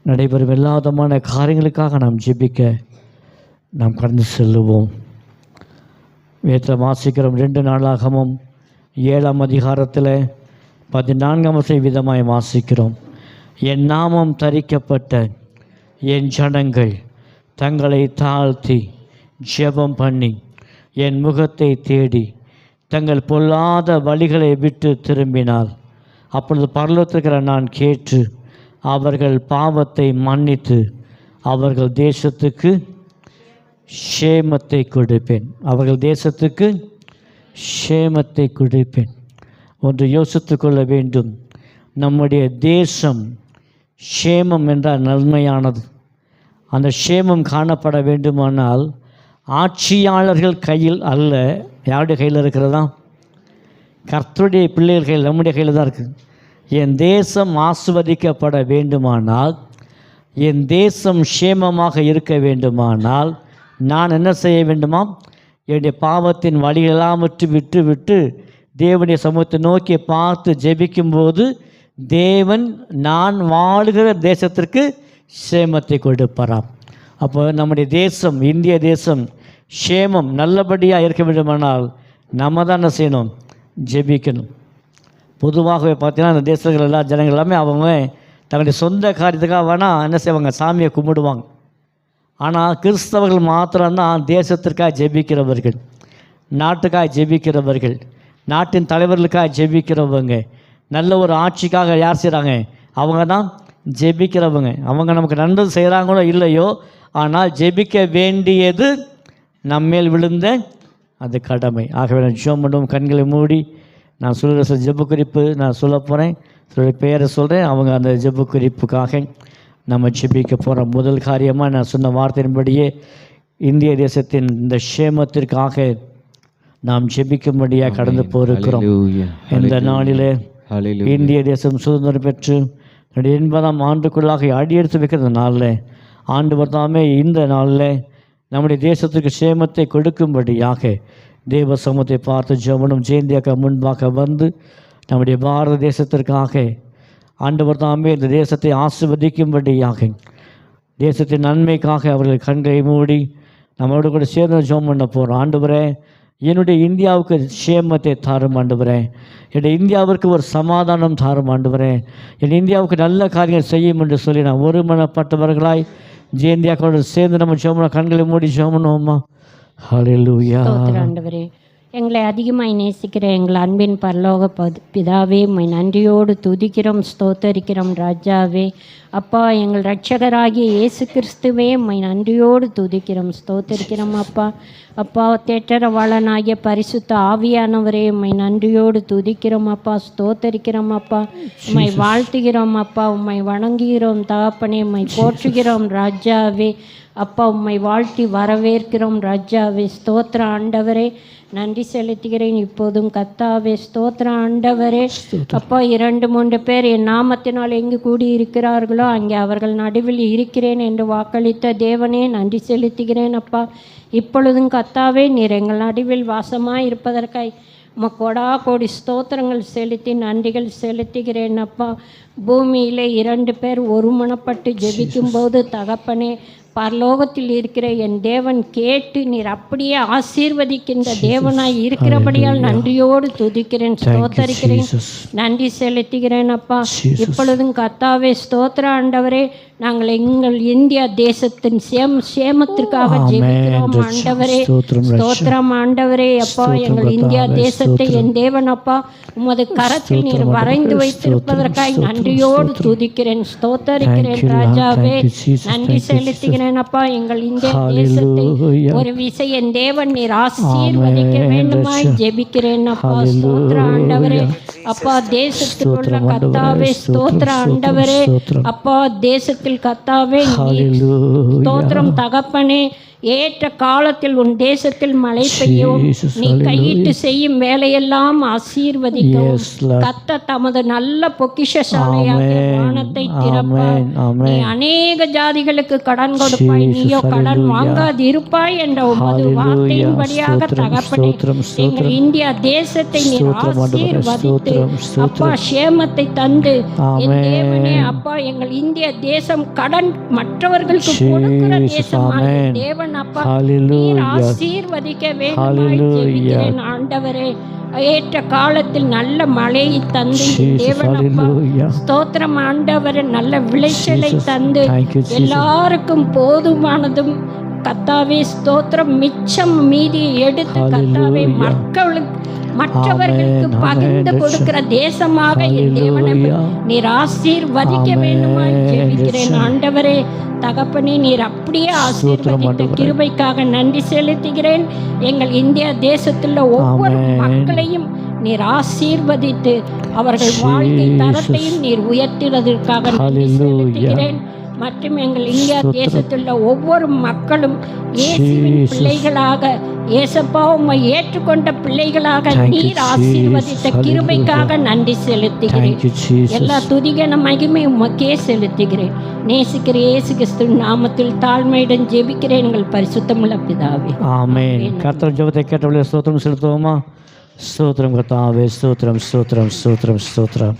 நடைபெறும் எல்லா விதமான காரியங்களுக்காக நாம் ஜெபிக்க நாம் கடந்து செல்லுவோம். வேதத்தில் வாசிக்கிறோம். 2 நாளாகமும் 7ஆம் அதிகாரத்தில் 14ஆம் விதமாய் வாசிக்கிறோம். என் நாமம் தரிக்கப்பட்ட என் ஜனங்கள் தங்களை தாழ்த்தி ஜெபம் பண்ணி என் முகத்தை தேடி தங்கள் பொல்லாத வழிகளை விட்டு திரும்பினால், அப்பொழுது பரலோகத்திற்கிற நான் கேட்டு அவர்கள் பாவத்தை மன்னித்து அவர்கள் தேசத்துக்கு ஷேமத்தை கொடுப்பேன். அவர்கள் தேசத்துக்கு ஷேமத்தை கொடுப்பேன். ஒன்று யோசித்து கொள்ள வேண்டும். நம்முடைய தேசம் ஷேமம் என்றால் நன்மையானது. அந்த ஷேமம் காணப்பட வேண்டுமானால் ஆட்சியாளர்கள் கையில் அல்ல. யாருடைய கையில் இருக்கிறதா? கர்த்தருடைய பிள்ளைகள் கையில், நம்முடைய கையில் தான் இருக்குது. என் தேசம் ஆசிர்வதிக்கப்பட வேண்டுமானால், என் தேசம் ஷேமமாக இருக்க வேண்டுமானால் நான் என்ன செய்ய வேண்டுமாம்? என்னுடைய பாவத்தின் வழியெல்லாம் விட்டு விட்டு தேவனுடைய சமூகத்தை நோக்கி பார்த்து ஜெபிக்கும்போது தேவன் நான் வாழுகிற தேசத்திற்கு சேமத்தை கொடுப்பாராம். அப்போ நம்முடைய தேசம், இந்திய தேசம் ஷேமம் நல்லபடியாக இருக்க வேண்டுமானால் நம்ம தான் என்ன செய்யணும்? ஜெபிக்கணும். பொதுவாகவே பார்த்தீங்கன்னா இந்த தேசத்தில் எல்லா ஜனங்கள் எல்லாமே அவங்க தங்களுடைய சொந்த காரியத்துக்காக வேணால் என்ன செய்வாங்க? சாமியை கும்பிடுவாங்க. ஆனால் கிறிஸ்தவர்கள் மாத்திரம்தான் தேசத்திற்காக ஜெபிக்கிறவர்கள், நாட்டுக்காக ஜெபிக்கிறவர்கள், நாட்டின் தலைவர்களுக்காக ஜெபிக்கிறவங்க, நல்ல ஒரு ஆட்சிக்காக யார் செய்கிறாங்க? அவங்க தான் ஜெபிக்கிறவங்க. அவங்க நமக்கு நல்லது செய்கிறாங்களோ இல்லையோ, ஆனால் ஜெபிக்க வேண்டியது நம்மேல் விழுந்த அது கடமை. ஆகவே நான் ஜெபம் பண்ணுவோம். கண்களை மூடி நான் சொல்கிற ஜெப குறிப்பு நான் சொல்ல போகிறேன். சில பேரை சொல்கிறேன். அவங்க அந்த ஜெப குறிப்புக்காக நம்ம ஜெபிக்க போகிறோம். முதல் காரியமாக நான் சொன்ன வார்த்தையின்படியே இந்திய தேசத்தின் இந்த க்ஷேமத்திற்காக நாம் ஜெபிக்கும்படியாக கடந்து போயிருக்கிறோம். இந்த நாளில் இந்திய தேசம் சுதந்திரம் பெற்று 80ஆம் ஆண்டுக்குள்ளாக அடியெடுத்து வைக்கிற நாளில் ஆண்டவர் தாமே இந்த நாளில் நம்முடைய தேசத்துக்கு க்ஷேமத்தை கொடுக்கும்படியாக தேவ சமூகத்தை பார்த்து ஜெபனும் ஜெயந்தியாக்க முன்பாக வந்து நம்முடைய பாரத தேசத்திற்காக ஆண்டவர் தாமே இந்த தேசத்தை ஆசீர்வதிக்கும்படியாக, தேசத்தின் நன்மைக்காக அவர்கள் கண்களை மூடி நம்மளோட கூட சேர்ந்து ஜெபம் பண்ண போகிறோம். ஆண்டவரே, என்னுடைய இந்தியாவுக்கு க்ஷேமத்தை தாரும் ஆண்டவரே. என்னுடைய இந்தியாவிற்கு ஒரு சமாதானம் தாரும் ஆண்டவரே. என் இந்தியாவுக்கு நல்ல காரியங்கள் செய்யும் என்று சொல்லி நான் ஒருமனப்பட்டவர்களாய் ஜெயந்தியாக்களோடு சேர்ந்து நம்ம ஜெபம், கண்களை மூடி ஜெபம் பண்ணுவோமா? ஹல்லேலூயா. ஆண்டவரே, எங்களை அதிகமாய் நேசிக்கிற எங்கள் அன்பின் பரலோக பிதாவே, உம்மை நன்றியோடு துதிக்கிறோம், ஸ்தோத்தரிக்கிறோம் ராஜாவே. அப்பா, எங்கள் இரட்சகராகிய இயேசு கிறிஸ்துவே, உம்மை நன்றியோடு துதிக்கிறோம், ஸ்தோத்தரிக்கிறோம் அப்பா. அப்பா, தேற்றரவாளனாகிய பரிசுத்த ஆவியானவரே, உம்மை நன்றியோடு துதிக்கிறோம் அப்பா, ஸ்தோத்தரிக்கிறோம் அப்பா. உம்மை வாழ்த்துகிறோம் அப்பா, உம்மை வணங்குகிறோம் தகப்பனே, உம்மை போற்றுகிறோம் ராஜாவே. அப்பா, உம்மை வாழ்த்தி வரவேற்கிறோம் ராஜாவே. ஸ்தோத்திர ஆண்டவரே, நன்றி செலுத்துகிறேன் இப்போதும் கர்த்தாவே. ஸ்தோத்திர ஆண்டவரே. அப்பா, 2-3 பேர் என் நாமத்தினால் எங்கு கூடி இருக்கிறார்களோ அங்கே அவர்கள் நடுவில் இருக்கிறேன் என்று வாக்களித்த தேவனே, நன்றி செலுத்துகிறேன் அப்பா. இப்பொழுதும் கர்த்தாவே, நீர் எங்கள் நடுவில் வாசமாக இருப்பதற்காய் உமக்கோடா கோடி ஸ்தோத்திரங்கள் செலுத்தி நன்றிகள் செலுத்துகிறேன் அப்பா. பூமியிலே 2 பேர் ஒருமனப்பட்டு ஜெபிக்கும்போது தகப்பனே, பரலோகத்தில் இருக்கிற என் தேவன் கேட்டு நீர் அப்படியே ஆசீர்வதிக்கின்ற தேவனாய் இருக்கிறபடியால் நன்றியோடு துதிக்கிறேன், ஸ்தோத்தரிக்கிறேன், நன்றி செலுத்துகிறேன் அப்பா. இப்பொழுதும் கர்த்தாவே, ஸ்தோத்திர ஆண்டவரே, நாங்கள் எங்கள் இந்தியா தேசத்தின் சேமத்திற்காக ஜெபிக்கிறோம் ஆண்டவரே. ஸ்தோத்திரம் ஆண்டவரே. அப்பா, எங்கள் இந்தியா தேசத்தை என் தேவன் அப்பா உமது கரத்தில் நீர் வரைந்து வைத்திருப்பதற்காக நன்றியோடு துதிக்கிறேன், ஸ்தோத்தரிக்கிறேன் ராஜாவே. நன்றி செலுத்துகிறேன் அப்பா. எங்கள் இந்திய தேசத்தை ஒரு விசை என் தேவன் நீர் ஆசீர்வதிக்க வேண்டுமாய் ஜெபிக்கிறேன் அப்பா. ஸ்தோத்திர ஆண்டவரே. அப்பா, தேசத்தில் உள்ள கர்த்தாவே, ஸ்தோத்திர ஆண்டவரே. அப்பா, தேசத்தில் கர்த்தாவே, ஸ்தோத்திரம் தகப்பனே. ஏற்ற காலத்தில் உன் தேசத்தில் மழை பெய்யும், நீ கையிட்டு செய்யும் வேலையெல்லாம் ஆசீர்வதிக்கும். கர்த்தர் தமது நல்ல பொக்கிஷசாலையாக வானத்தை திறப்பார். நீ அநேக ஜாதிகளுக்கு கடன் கொடுப்பாய், நீயோ கடன் வாங்காது இருப்பாய் என்ற உமது வார்த்தையின்படியாக தகப்பனே, எங்கள் இந்தியா தேசத்தை நீர் ஆசீர்வதித்து அப்பா சேமத்தை தந்து என் தேவனே அப்பா, எங்கள் இந்திய தேசம் கடன் மற்றவர்களுக்கு கொடுக்கிற தேசமாக தேவன் அப்பா நீர் ஆசீர்வதிக்க வேண்டும் ஆண்டவரே. ஏற்ற காலத்தில் நல்ல மழையை தந்து தேவன் அப்பா, ஸ்தோத்திரம் ஆண்டவரே, நல்ல விளைச்சலை தந்து எல்லாருக்கும் போதுமானதும் கர்த்தாவே, ஸ்தோத்திரம், மிச்சம் மீதியை எடுத்து கர்த்தாவே மற்றவர்களுக்கு பகிர்ந்து கொடுக்கிற தேசமாக என் தேவனை நீர் ஆசீர்வதிக்க வேண்டுமாய் ஜெபிக்கிறேன் ஆண்டவரே. தகப்பனே, நீர் அப்படியே ஆசீர்வதித்த கிருபைக்காக நன்றி செலுத்துகிறேன். எங்கள் இந்தியா தேசத்தில் ஒவ்வொரு மக்களையும் நீர் ஆசீர்வதித்து அவர்கள் வாழ்க்கை தரத்தையும் நீர் உயர்த்துவதற்காக நன்றி செலுத்துகிறேன். மற்றும் எங்கள் இந்தியா தேசத்தில் ஒவ்வொரு மக்களும் இயேசுவின் பிள்ளைகளாக, இயேசப்பா உம்மை ஏற்றுக்கொண்ட பிள்ளைகளாக நீர் ஆசீர்வதித்த கிருபைக்காக நன்றி செலுத்துகிறேன். எல்லா துதிகன மகிமை உமக்கே செலுத்துகிறேன். நேசிக்கிற இயேசு கிறிஸ்துவின் நாமத்தில் தாழ்மையுடன் ஜெபிக்கிறேன் எங்கள் பரிசுத்தமுள்ள பிதாவே, ஆமென். கர்த்தர் ஜெபத்தை கேட்டவர்களே ஸ்தோத்திரம் செலுத்துவோமா? ஸ்தோத்திரம் கர்த்தாவே, ஸ்தோத்திரம் ஸ்தோத்திரம் ஸ்தோத்திரம் ஸ்தோத்திரம்.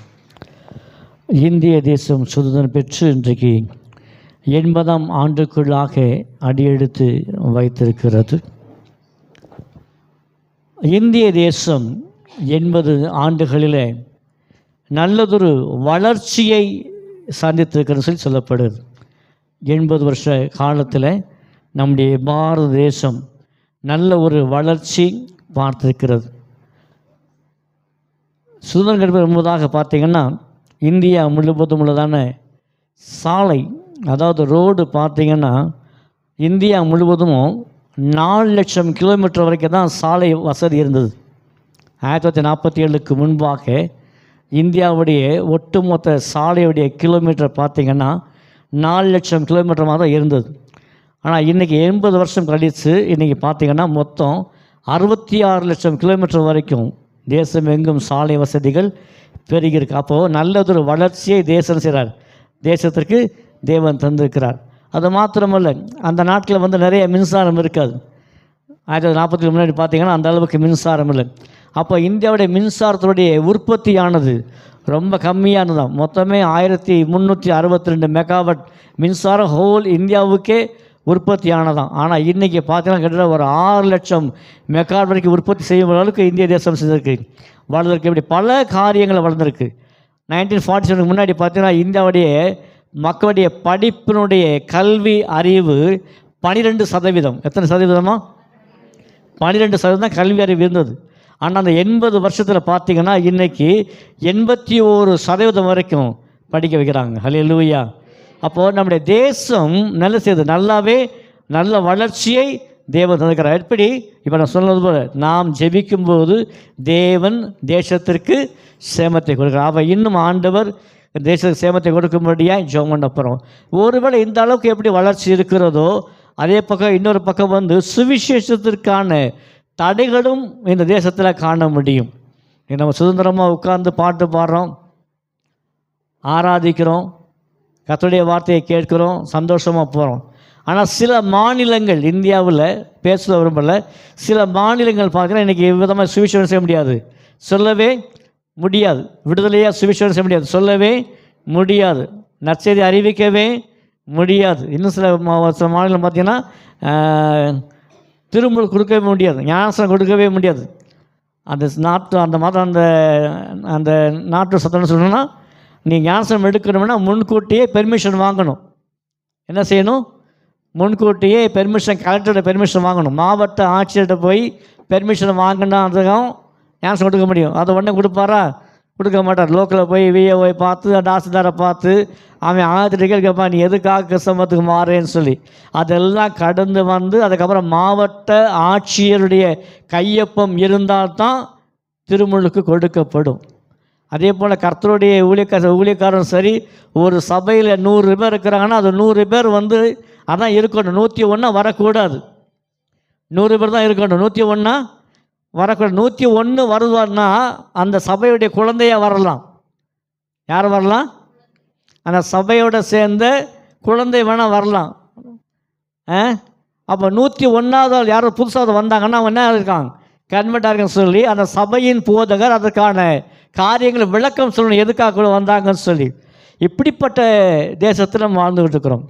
இந்திய தேசம் சுதந்திரம் பெற்று இன்றைக்கு 80ஆம் ஆண்டுக்குள்ளாக அடியெடுத்து வைத்திருக்கிறது. இந்திய தேசம் 80 ஆண்டுகளில் நல்லதொரு வளர்ச்சியை சந்தித்திருக்கிறது சொல்லி சொல்லப்படுது. 80 வருஷ காலத்தில் நம்முடைய பாரத தேசம் நல்ல ஒரு வளர்ச்சி பார்த்திருக்கிறது. சுதந்திரம் என்பதாக பார்த்திங்கன்னா இந்தியா முழுவதும் உள்ளதான சாலை, அதாவது ரோடு பார்த்திங்கன்னா இந்தியா முழுவதும் 4 லட்சம் கிலோமீட்டர் வரைக்கும் தான் சாலை வசதி இருந்தது. 1947க்கு முன்பாக இந்தியாவுடைய ஒட்டுமொத்த சாலையுடைய கிலோமீட்டர் பார்த்திங்கன்னா 4 லட்சம் கிலோமீட்டராக தான் இருந்தது. ஆனால் இன்றைக்கி 80 வருஷம் கழித்து இன்றைக்கி பார்த்திங்கன்னா மொத்தம் 66 லட்சம் கிலோமீட்டர் வரைக்கும் தேசம் எங்கும் சாலை வசதிகள் பெருகியிருக்கு. அப்போது நல்லதொரு வளர்ச்சியை தேசம் செய்கிறார், தேசத்திற்கு தேவன் தந்திருக்கிறார். அது மாத்திரமல்ல, அந்த நாட்டில் நிறைய மின்சாரம் இருக்காது. 1940க்கு முன்னாடி பார்த்திங்கன்னா அந்த அளவுக்கு மின்சாரம் இல்லை. அப்போ இந்தியாவுடைய மின்சாரத்துடைய உற்பத்தியானது ரொம்ப கம்மியானதான். மொத்தமே 1362 மெகாவாட் மின்சாரம் ஹோல் இந்தியாவுக்கே உற்பத்தியானதான். ஆனால் இன்றைக்கி பார்த்தீங்கன்னா கிட்டத்தட்ட ஒரு 6 லட்சம் மெகாவாட் வரைக்கும் உற்பத்தி செய்யும் அளவுக்கு இந்திய தேசம் செய்திருக்கு, வளர்ந்துருக்கு. இப்படி பல காரியங்கள் வளர்ந்துருக்கு. 1947க்கு முன்னாடி பார்த்தீங்கன்னா இந்தியாவுடைய மக்களுடைய படிப்பினுடைய கல்வி அறிவு 12%. எத்தனை சதவீதமா? 12% தான் கல்வி அறிவு இருந்தது. ஆனால் அந்த 80 வருஷத்தில் பார்த்தீங்கன்னா இன்றைக்கி 81% வரைக்கும் படிக்க வைக்கிறாங்க. ஹல்லேலூயா. அப்போது நம்முடைய தேசம் நல்ல செய்து நல்லாவே நல்ல வளர்ச்சியை தேவன் தந்திருக்கிறார். எப்படி இப்போ நான் சொன்னது போல் நாம் ஜெபிக்கும்போது தேவன் தேசத்திற்கு சேமத்தை கொடுக்குறார். அவள் இன்னும் ஆண்டவர் தேசத்துக்கு சேமத்தை கொடுக்கும்படியாக ஜெபம் பண்ண போகிறோம். ஒருவேளை இந்த அளவுக்கு எப்படி வளர்ச்சி இருக்கிறதோ அதே பக்கம் இன்னொரு பக்கம் வந்து சுவிசேஷத்திற்கான தடைகளும் இந்த தேசத்தில் காண முடியும். நம்ம சுதந்திரமாக உட்கார்ந்து பாட்டு பாடுறோம், ஆராதிக்கிறோம், கர்த்தருடைய வார்த்தையை கேட்குறோம், சந்தோஷமாக போகிறோம். ஆனால் சில மாநிலங்கள், இந்தியாவில் பேச விரும்பல, சில மாநிலங்கள் பார்த்தீங்கன்னா இன்றைக்கி விதமாக சுவிசேஷம் செய்ய முடியாது, சொல்லவே முடியாது. விடுதலையாக சுவிசேஷம் செய்ய முடியாது, சொல்லவே முடியாது. நற்செய்தி அறிவிக்கவே முடியாது. இன்னும் சில மாநிலம் பார்த்திங்கன்னா திருமுறை கொடுக்கவே முடியாது, ஞானசனம் கொடுக்கவே முடியாது. அந்த நாட்டு அந்த மதம் அந்த நாட்டு சட்டம்னு சொல்லணும்னா நீ ஞானசனம் எடுக்கணும்னா முன்கூட்டியே பெர்மிஷன் வாங்கணும். என்ன செய்யணும்? முன்கூட்டியே பெர்மிஷன், கலெக்டரோட பெர்மிஷன் வாங்கணும். மாவட்ட ஆட்சியர்கிட்ட போய் பெர்மிஷன் வாங்கினா அதுக்கும் ஞானசனம் கொடுக்க முடியும். அதை உடனே கொடுப்பாரா? கொடுக்க மாட்டார். லோக்கலில் போய் விஏஓவை பார்த்து தாசில்தாரை பார்த்து அவன் 1000 டிக்கெட் கேட்பான், நீ எதுக்காக கிறிஸ்தவத்துக்கு மாறேன்னு சொல்லி. அதெல்லாம் கடந்து வந்து அதுக்கப்புறம் மாவட்ட ஆட்சியருடைய கையொப்பம் இருந்தால்தான் திருமுழுக்கு கொடுக்கப்படும். அதே போல் கர்த்தருடைய ஊழியக்காரரும் சரி, ஒரு சபையில் 100 பேர் இருக்கிறாங்கன்னா அது 100 பேர் வந்து அதான் இருக்கணும். 101 வரக்கூடாது. 100 பேர் தான் இருக்கணும், 101 வரக்கூடாது. 101 வருவார்னா அந்த சபையுடைய குழந்தையாக வரலாம். யார் வரலாம்? அந்த சபையோடு சேர்ந்த குழந்தை வேணால் வரலாம். அப்போ 101வது யாரோ புதுசாக வந்தாங்கன்னா அவன் என்ன இருக்காங்க, கன்வெர்ட் ஆகிருக்குன்னு சொல்லி அந்த சபையின் போதகர் அதற்கான காரியங்களை விளக்கம் சொல்லணும், எதுக்காக கூட வந்தாங்கன்னு சொல்லி. இப்படிப்பட்ட தேசத்தில் நம்ம வாழ்ந்துக்கிட்டு இருக்கிறோம்.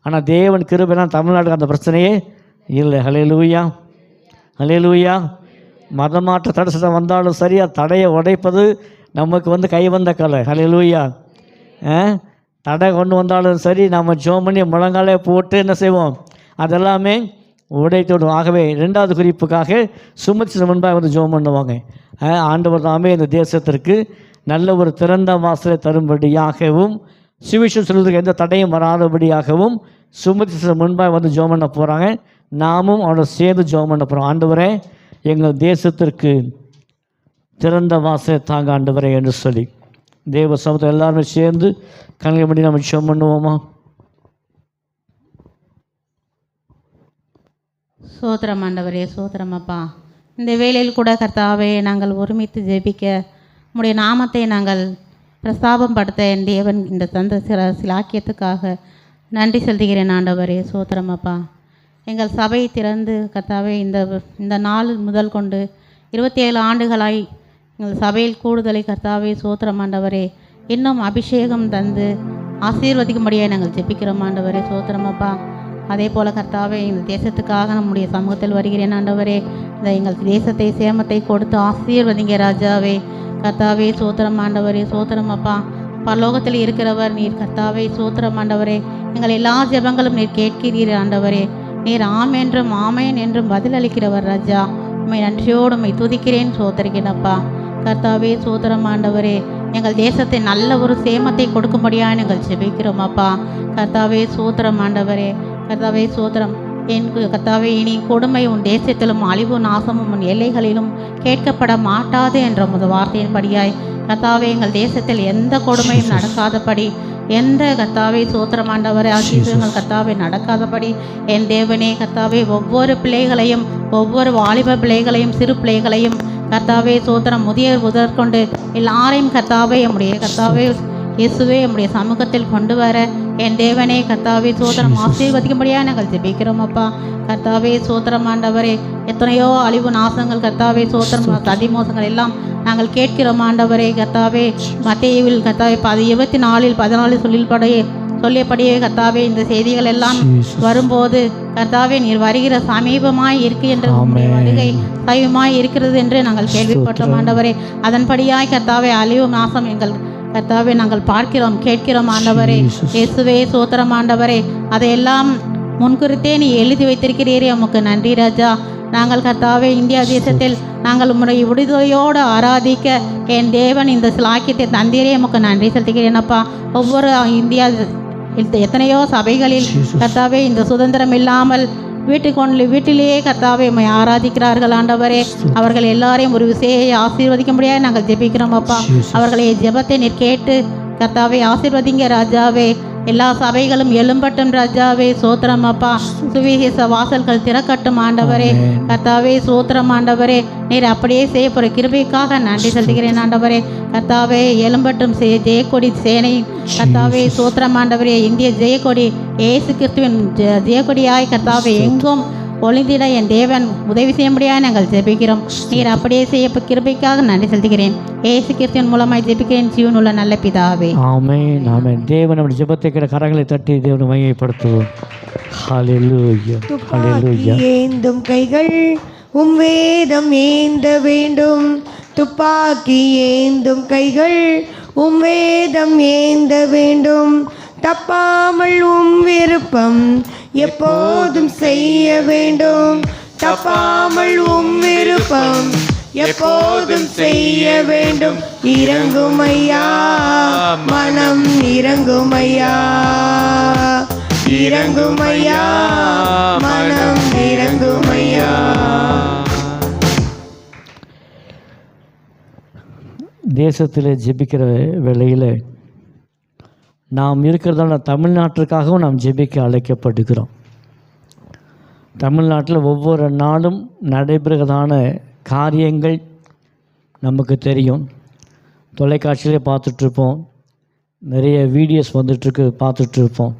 ஆனால் தேவன் கிருபைனா தமிழ்நாட்டுக்கு அந்த பிரச்சனையே இல்லை. ஹல்லேலூயா, ஹல்லேலூயா. மதமாற்ற தடை சட்டம் வந்தாலும் சரி, அது தடையை உடைப்பது நமக்கு வந்து கை வந்த கலை. ஹல்லேலூயா. தடை கொண்டு வந்தாலும் சரி, நம்ம ஜெபம் பண்ணி முழங்காலே போட்டு என்ன செய்வோம், அதெல்லாமே உடைத்துவிடும். ஆகவே 2வது குறிப்புக்காக சுமத்தி முன்பாக வந்து ஜெபம் பண்ணுவாங்க. ஆண்டவர் தாமே இந்த தேசத்திற்கு நல்ல ஒரு திறந்த வாசலை தரும்படியாகவும் சுவிசேஷம் சொல்வதற்கு எந்த தடையும் வராதபடியாகவும் சுமத்தி முன்பாக வந்து ஜெபம் பண்ண போகிறாங்க. நாமும் அவனை சேர்ந்து ஜெபம் பண்ண போகிறோம். ஆண்டவரே, எங்கள் தேசத்திற்கு திறந்த வாசலை தாங்க ஆண்டவரே என்று சொல்லி தேவ சமூகத்தை எல்லாருமே சேர்ந்து கண்களை பண்ணி நம்ம ஜெபம் பண்ணுவோமா? சோத்திரம் ஆண்டவரே, சோத்திரம் அப்பா. இந்த வேளையில் கூட கர்த்தாவே, நாங்கள் ஒருமித்து ஜெபிக்க உம்முடைய நாமத்தை நாங்கள் பிரஸ்தாபம் படுத்த என் தேவன் இந்த தந்த சிலாக்கியத்துக்காக நன்றி செலுத்துகிறேன் ஆண்டவரே. சோத்திரம் அப்பா. எங்கள் சபை திறந்து கர்த்தாவே இந்த நாள் முதல் கொண்டு 27 ஆண்டுகளாய் எங்கள் சபையில் கூடுதலை கர்த்தாவே சோத்திரம் ஆண்டவரே, இன்னும் அபிஷேகம் தந்து ஆசீர்வதிக்கும்படியாக நாங்கள் ஜெபிக்கிறோம் ஆண்டவரே. சோத்திரம் அப்பா. அதே போல் கர்த்தாவே, இந்த தேசத்துக்காக நம்முடைய சமூகத்தில் வருகிறேன் ஆண்டவரே. இந்த எங்கள் தேசத்தை சேமத்தை கொடுத்து ஆசீர்வதிங்க ராஜாவே. கர்த்தாவே சோத்திரம் ஆண்டவரே. சோத்திரம் அப்பா. பரலோகத்தில் இருக்கிறவர் நீர் கர்த்தாவே. சோத்திரம் ஆண்டவரே. எங்கள் எல்லா ஜெபங்களும் நீர் கேட்கிறீர் ஆண்டவரே. நீர் ஆம் என்றும் ஆமேன் என்றும் பதிலளிக்கிறவர் ராஜா. உண்மை நன்றியோடு உண்மை துதிக்கிறேன், சோதரிக்கிறேனப்பா. கர்த்தாவே சோத்திரம் ஆண்டவரே. எங்கள் தேசத்தை நல்ல ஒரு சேமத்தை கொடுக்கும்படியாக நாங்கள் ஜெபிக்கிறோம் அப்பா. கர்த்தாவே சோத்திரம் ஆண்டவரே. கர்த்தாவே சோத்திரம். என் கர்த்தாவே, இனி கொடுமை உன் தேசத்திலும் அழிவு நாசமும் உன் எல்லைகளிலும் கேட்கப்பட மாட்டாது என்ற உமது வார்த்தையின்படியாய் கர்த்தாவே, எங்கள் தேசத்தில் எந்த கொடுமையும் நடக்காதபடி, எந்த கர்த்தாவே சோத்திரமாண்டவரை ஆசீர்வாதங்கள் கர்த்தாவே நடக்காதபடி என் தேவனே கர்த்தாவே, ஒவ்வொரு பிள்ளைகளையும், ஒவ்வொரு வாலிப பிள்ளைகளையும், சிறு பிள்ளைகளையும் கர்த்தாவே சோத்திரம் முதியவர் முதற்கொண்டு எல்லாரையும் கர்த்தாவே நம்முடைய கர்த்தாவே இயேசுவே நம்முடைய சமூகத்தில் கொண்டு வர என் தேவனே கர்த்தாவே சோத்திரம் ஆசீர்வதிக்கும்படியாக நாங்கள் ஜெபிக்கிறோம் அப்பா. கர்த்தாவே சோத்திரம் ஆண்டவரே. எத்தனையோ அழிவு நாசங்கள் கர்த்தாவே சோத்திரம் சதிமோசங்கள் எல்லாம் நாங்கள் கேட்கிறோம் ஆண்டவரே. கர்த்தாவே மத்தேயுவில் கர்த்தாவே 14 சொல்லியபடியே கர்த்தாவே இந்த செய்திகள் எல்லாம் வரும்போது கர்த்தாவே நீர் வருகிற சமீபமாய் இருக்கு என்று வருகை சமீபமாய் இருக்கிறது என்று நாங்கள் கேள்விப்பட்டோம் ஆண்டவரே. அதன்படியாய் கர்த்தாவே அழிவு நாசம் எங்கள் கர்த்தாவே நாங்கள் பார்க்கிறோம், கேட்கிறோம் ஆண்டவரே. இயேசுவே சோத்திரம் ஆண்டவரே. அதையெல்லாம் முன்குறித்தே நீ எழுதி வைத்திருக்கிறீரே, உமக்கு நன்றி ராஜா. நாங்கள் கர்த்தாவே இந்தியா தேசத்தில் நாங்கள் உம்முடைய விடுதலையோடு ஆராதிக்க என் தேவன் இந்த சிலாக்கியத்தை தந்தீரே உமக்கு நன்றி செலுத்துகிறேன் அப்பா. ஒவ்வொரு இந்தியா எத்தனையோ சபைகளில் கர்த்தாவே இந்த சுதந்திரம் இல்லாமல் வீட்டிலேயே கர்த்தாவே உம்மை ஆராதிக்கிறார்கள் ஆண்டவரே. அவர்கள் எல்லாரையும் ஒரு விசையை ஆசீர்வதிக்க முடியாது நாங்கள் ஜெபிக்கிறோம் அப்பா. அவர்களை ஜெபத்தை நீர் கேட்டு கர்த்தாவே ஆசீர்வதிங்க ராஜாவே. எல்லா சபைகளும் எழும்பட்டும் ராஜாவே. சோத்திரம் அப்பா. சுவிசேஷ வாசல்கள் திறக்கட்டும் ஆண்டவரே. கர்த்தாவே சோத்திரம் ஆண்டவரே. நீர் அப்படியே செய்ய போகிற கிருபைக்காக நன்றி செலுத்துகிறேன் ஆண்டவரே. கர்த்தாவே எழும்பட்டும் ஜெயக்கொடி சேனை கர்த்தாவே சோத்திரம் ஆண்டவரே. இந்திய ஜெயக்கொடி இயேசு கிறிஸ்துவின் ஜெயக்கொடியாய் கர்த்தாவே எங்கும் ஒளிந்திட என் தேவன் உதவி செய்ய முடியாது நாங்கள் ஜெபிக்கிறோம். நீர் அப்படியே செய்ய கிருபைக்காக நன்றி செலுத்துகிறேன். இயேசு கிறிஸ்துவின் மூலமாய் ஜெபிக்கிறேன் ஜீவனுள்ள நல்ல பிதாவே. ஆமென் ஆமென். தேவன் நம்முடைய ஜெபத்தை கேட்ட கரங்களை தட்டி தேவனை மையப்படுத்துவோம். ஹல்லேலூயா ஹல்லேலூயா. ஏந்தும் கைகள் உம் வேதம் ஏந்த வேண்டும். துப்பாக்கி ஏந்தும் கைகள் உம் வேதம் ஏந்த வேண்டும். தப்பாமல் உம் விருப்பம் எப்போதும் செய்ய வேண்டும். தப்பாமல் உம் விருப்பம் எப்போதும் செய்ய வேண்டும். இறங்குமையா மனம் இறங்குமையா, இறங்குமையா மனம் இறங்குமையா. தேசத்தில் ஜெபிக்கிற வேளையில் நாம் இருக்கிறதால தமிழ்நாட்டிற்காகவும் நாம் ஜெபிக்க அழைக்கப்படுகிறோம். தமிழ்நாட்டில் ஒவ்வொரு நாளும் நடைபெறுகிறதான காரியங்கள் நமக்கு தெரியும். தொலைக்காட்சியிலே பார்த்துட்ருப்போம், நிறைய வீடியோஸ் வந்துட்டுருக்கு பார்த்துட்ருப்போம்.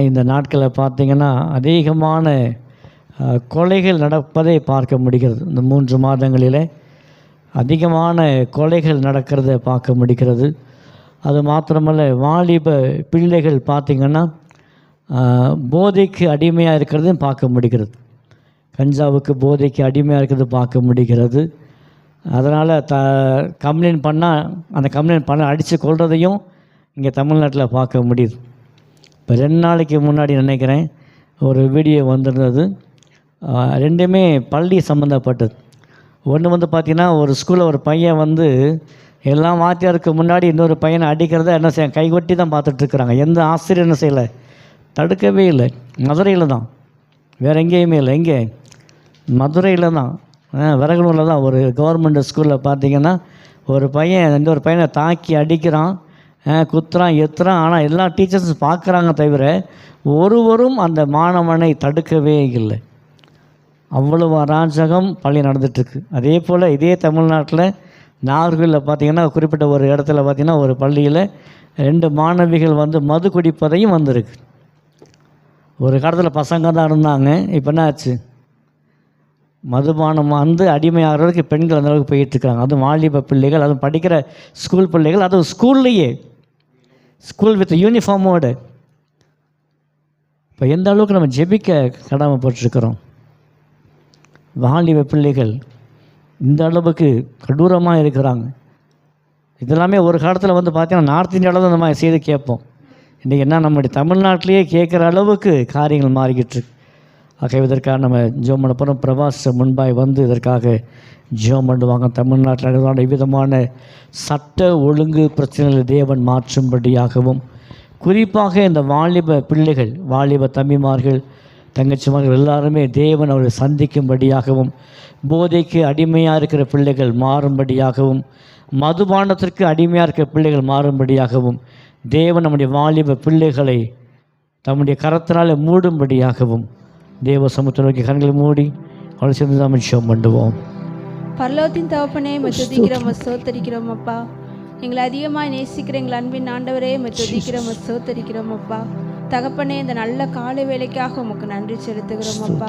இந்த நாட்களில் பார்த்திங்கன்னா அதிகமான கொலைகள் நடப்பதை பார்க்க முடிகிறது. இந்த 3 மாதங்களில் அதிகமான கொலைகள் நடக்கிறத பார்க்க முடிகிறது. அது மாத்திரமல்ல, வாலிப பிள்ளைகள் பார்த்திங்கன்னா போதைக்கு அடிமையாக இருக்கிறதையும் பார்க்க முடிகிறது. கஞ்சாவுக்கு போதைக்கு அடிமையாக இருக்கிறது பார்க்க முடிகிறது. அதனால் கம்ப்ளைண்ட் பண்ணால் அந்த கம்ப்ளைண்ட் பண்ண அடித்து கொள்றதையும் இங்கே தமிழ்நாட்டில் பார்க்க முடியுது. இப்போ 2 நாளைக்கு முன்னாடி நினைக்கிறேன் ஒரு வீடியோ வந்திருந்தது. 2மே பள்ளி சம்மந்தப்பட்டது. ஒன்று வந்து பார்த்திங்கன்னா, ஒரு ஸ்கூலில் ஒரு பையன் வந்து எல்லாம் வாத்தியாருக்கு முன்னாடி இன்னொரு பையனை அடிக்கிறத என்ன செய்ய கைகொட்டி தான் பார்த்துட்ருக்குறாங்க. எந்த ஆசிரியர் என்ன செய்யலை, தடுக்கவே இல்லை. மதுரையில் தான், வேறு எங்கேயுமே இல்லை. எங்கே? மதுரையில் தான், விறகுனூரில் தான் ஒரு கவர்மெண்ட் ஸ்கூலில் பார்த்திங்கன்னா ஒரு பையன் இன்னொரு பையனை தாக்கி அடிக்கிறான், குத்துறான், எத்துறான். ஆனால் எல்லா டீச்சர்ஸும் பார்க்குறாங்க தவிர ஒருவரும் அந்த மாணவனை தடுக்கவே இல்லை. அவ்வளவு அராஜகம் பள்ளி நடந்துகிட்ருக்கு. அதே போல் இதே தமிழ்நாட்டில் நாகர்கோவிலில் பார்த்திங்கன்னா குறிப்பிட்ட ஒரு இடத்துல பார்த்திங்கன்னா ஒரு பள்ளியில் 2 மாணவிகள் வந்து மது குடிப்பதையும் வந்திருக்கு. ஒரு காலத்தில் பசங்க தான் இருந்தாங்க, இப்போ என்ன ஆச்சு? மதுபானம் வந்து அடிமையாகிறதுக்கு பெண்கள் அந்த அளவுக்கு போயிட்டுருக்காங்க. அதுவும் வாலிப பிள்ளைகள், அதுவும் படிக்கிற ஸ்கூல் பிள்ளைகள், அதுவும் ஸ்கூல்லையே, ஸ்கூல் வித் யூனிஃபார்மோடு. இப்போ எந்த அளவுக்கு நம்ம ஜெபிக்க கடமைப்பட்டிருக்கிறோம். வாலிப பிள்ளைகள் இந்த அளவுக்கு கடூரமாக இருக்கிறாங்க. இதெல்லாமே ஒரு காலத்தில் வந்து பார்த்திங்கன்னா நார்த் இந்தியாவில் தான் இந்த மாதிரி செய்து கேட்போம். இன்றைக்கி என்ன நம்முடைய தமிழ்நாட்டிலேயே கேட்குற அளவுக்கு காரியங்கள் மாறிக்கிட்டு இருக்கு. ஆக இதற்காக நம்ம ஜோம் பண்ண போகிறோம். பிரபாஸ் முன்பாய் வந்து இதற்காக ஜோம் பண்ணுவாங்க. தமிழ்நாட்டில் விதமான சட்ட ஒழுங்கு பிரச்சனைகளை தேவன் மாற்றும்படியாகவும், குறிப்பாக இந்த வாலிப பிள்ளைகள், வாலிப தம்பிமார்கள், தங்கச்சிமார்கள் எல்லாருமே தேவன் அவர்களை சந்திக்கும்படியாகவும், போதைக்கு அடிமையாக இருக்கிற பிள்ளைகள் மாறும்படியாகவும், மதுபானத்திற்கு அடிமையாக இருக்கிற பிள்ளைகள் மாறும்படியாகவும், தேவன் நம்முடைய வாலிப பிள்ளைகளை தம்முடைய கரத்தினால் மூடும்படியாகவும் தேவ சமுத்திர நோக்கி கண்களை மூடி அவளை சேர்ந்து நாம் ஜெபம் பண்ணுவோம். பரலோகத்தின் தகப்பனே துதிக்கிறோம், ஸ்தோத்தரிக்கிறோம் அப்பா. எங்களை அதிகமாக நேசிக்கிற எங்கள் அன்பின் ஆண்டவரே துதிக்கிறோம், ஸ்தோத்தரிக்கிறோம் அப்பா. தகப்பனே, இந்த நல்ல காலை வேலைக்காக உமக்கு நன்றி செலுத்துகிறோம் அப்பா.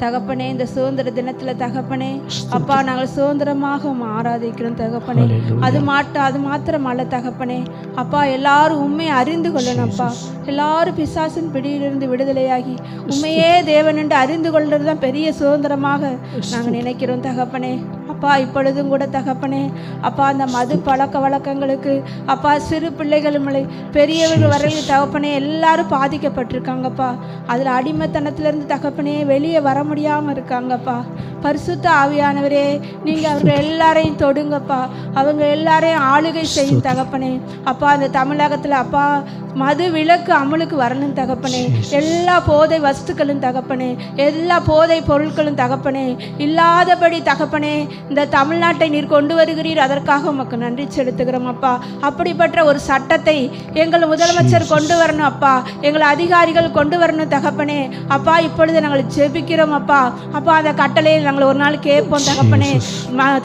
தகப்பனே, இந்த சுதந்திர தினத்தில் தகப்பனே அப்பா நாங்கள் சுதந்திரமாக ஆராதிக்கிறோம் தகப்பனே. அது மாத்திரம் அல்ல தகப்பனே அப்பா, எல்லாரும் உண்மையை அறிந்து கொள்ளணும் அப்பா. எல்லாரும் பிசாசின் பிடியிலிருந்து விடுதலையாகி உண்மையே தேவன் என்று அறிந்து கொள்வது தான் பெரிய சுதந்திரமாக நாங்கள் நினைக்கிறோம் தகப்பனே. அப்பா இப்பொழுதும் கூட தகப்பனே அப்பா அந்த மது பழக்க வழக்கங்களுக்கு அப்பா சிறு பிள்ளைகள் பெரியவர்கள் வரையில் தகப்பனே எல்லாரும் பாதிக்கப்பட்டிருக்காங்கப்பா. அதில் அடிமைத்தனத்திலிருந்து தகப்பனே வெளியே வர முடியாமல் இருக்காங்கப்பா. பரிசுத்த ஆவியானவரே நீங்கள் அவங்க எல்லாரையும் தொடுங்கப்பா, அவங்க எல்லாரையும் ஆளுகை செய்யும் தகப்பனே. அப்பா அந்த தமிழகத்தில் அப்பா மது விலக்கு அமலுக்கு வரணும் தகப்பனே. எல்லா போதை வஸ்துக்களும் தகப்பனே, எல்லா போதை பொருட்களும் தகப்பனே இல்லாதபடி தகப்பனே இந்த தமிழ்நாட்டை நீர் கொண்டு வருகிறீர், அதற்காக உமக்கு நன்றி செலுத்துகிறோம் அப்பா. அப்படிப்பட்ட ஒரு சட்டத்தை எங்கள் முதலமைச்சர் கொண்டு வரணும் அப்பா, எங்கள் அதிகாரிகள் கொண்டு வரணும் தகப்பனே. அப்பா இப்பொழுது நாங்கள் ஜெபிக்கிறோம் அப்பா. அப்பா அந்த கட்டளையை நாங்கள் ஒரு நாள் கேட்போம் தகப்பனே.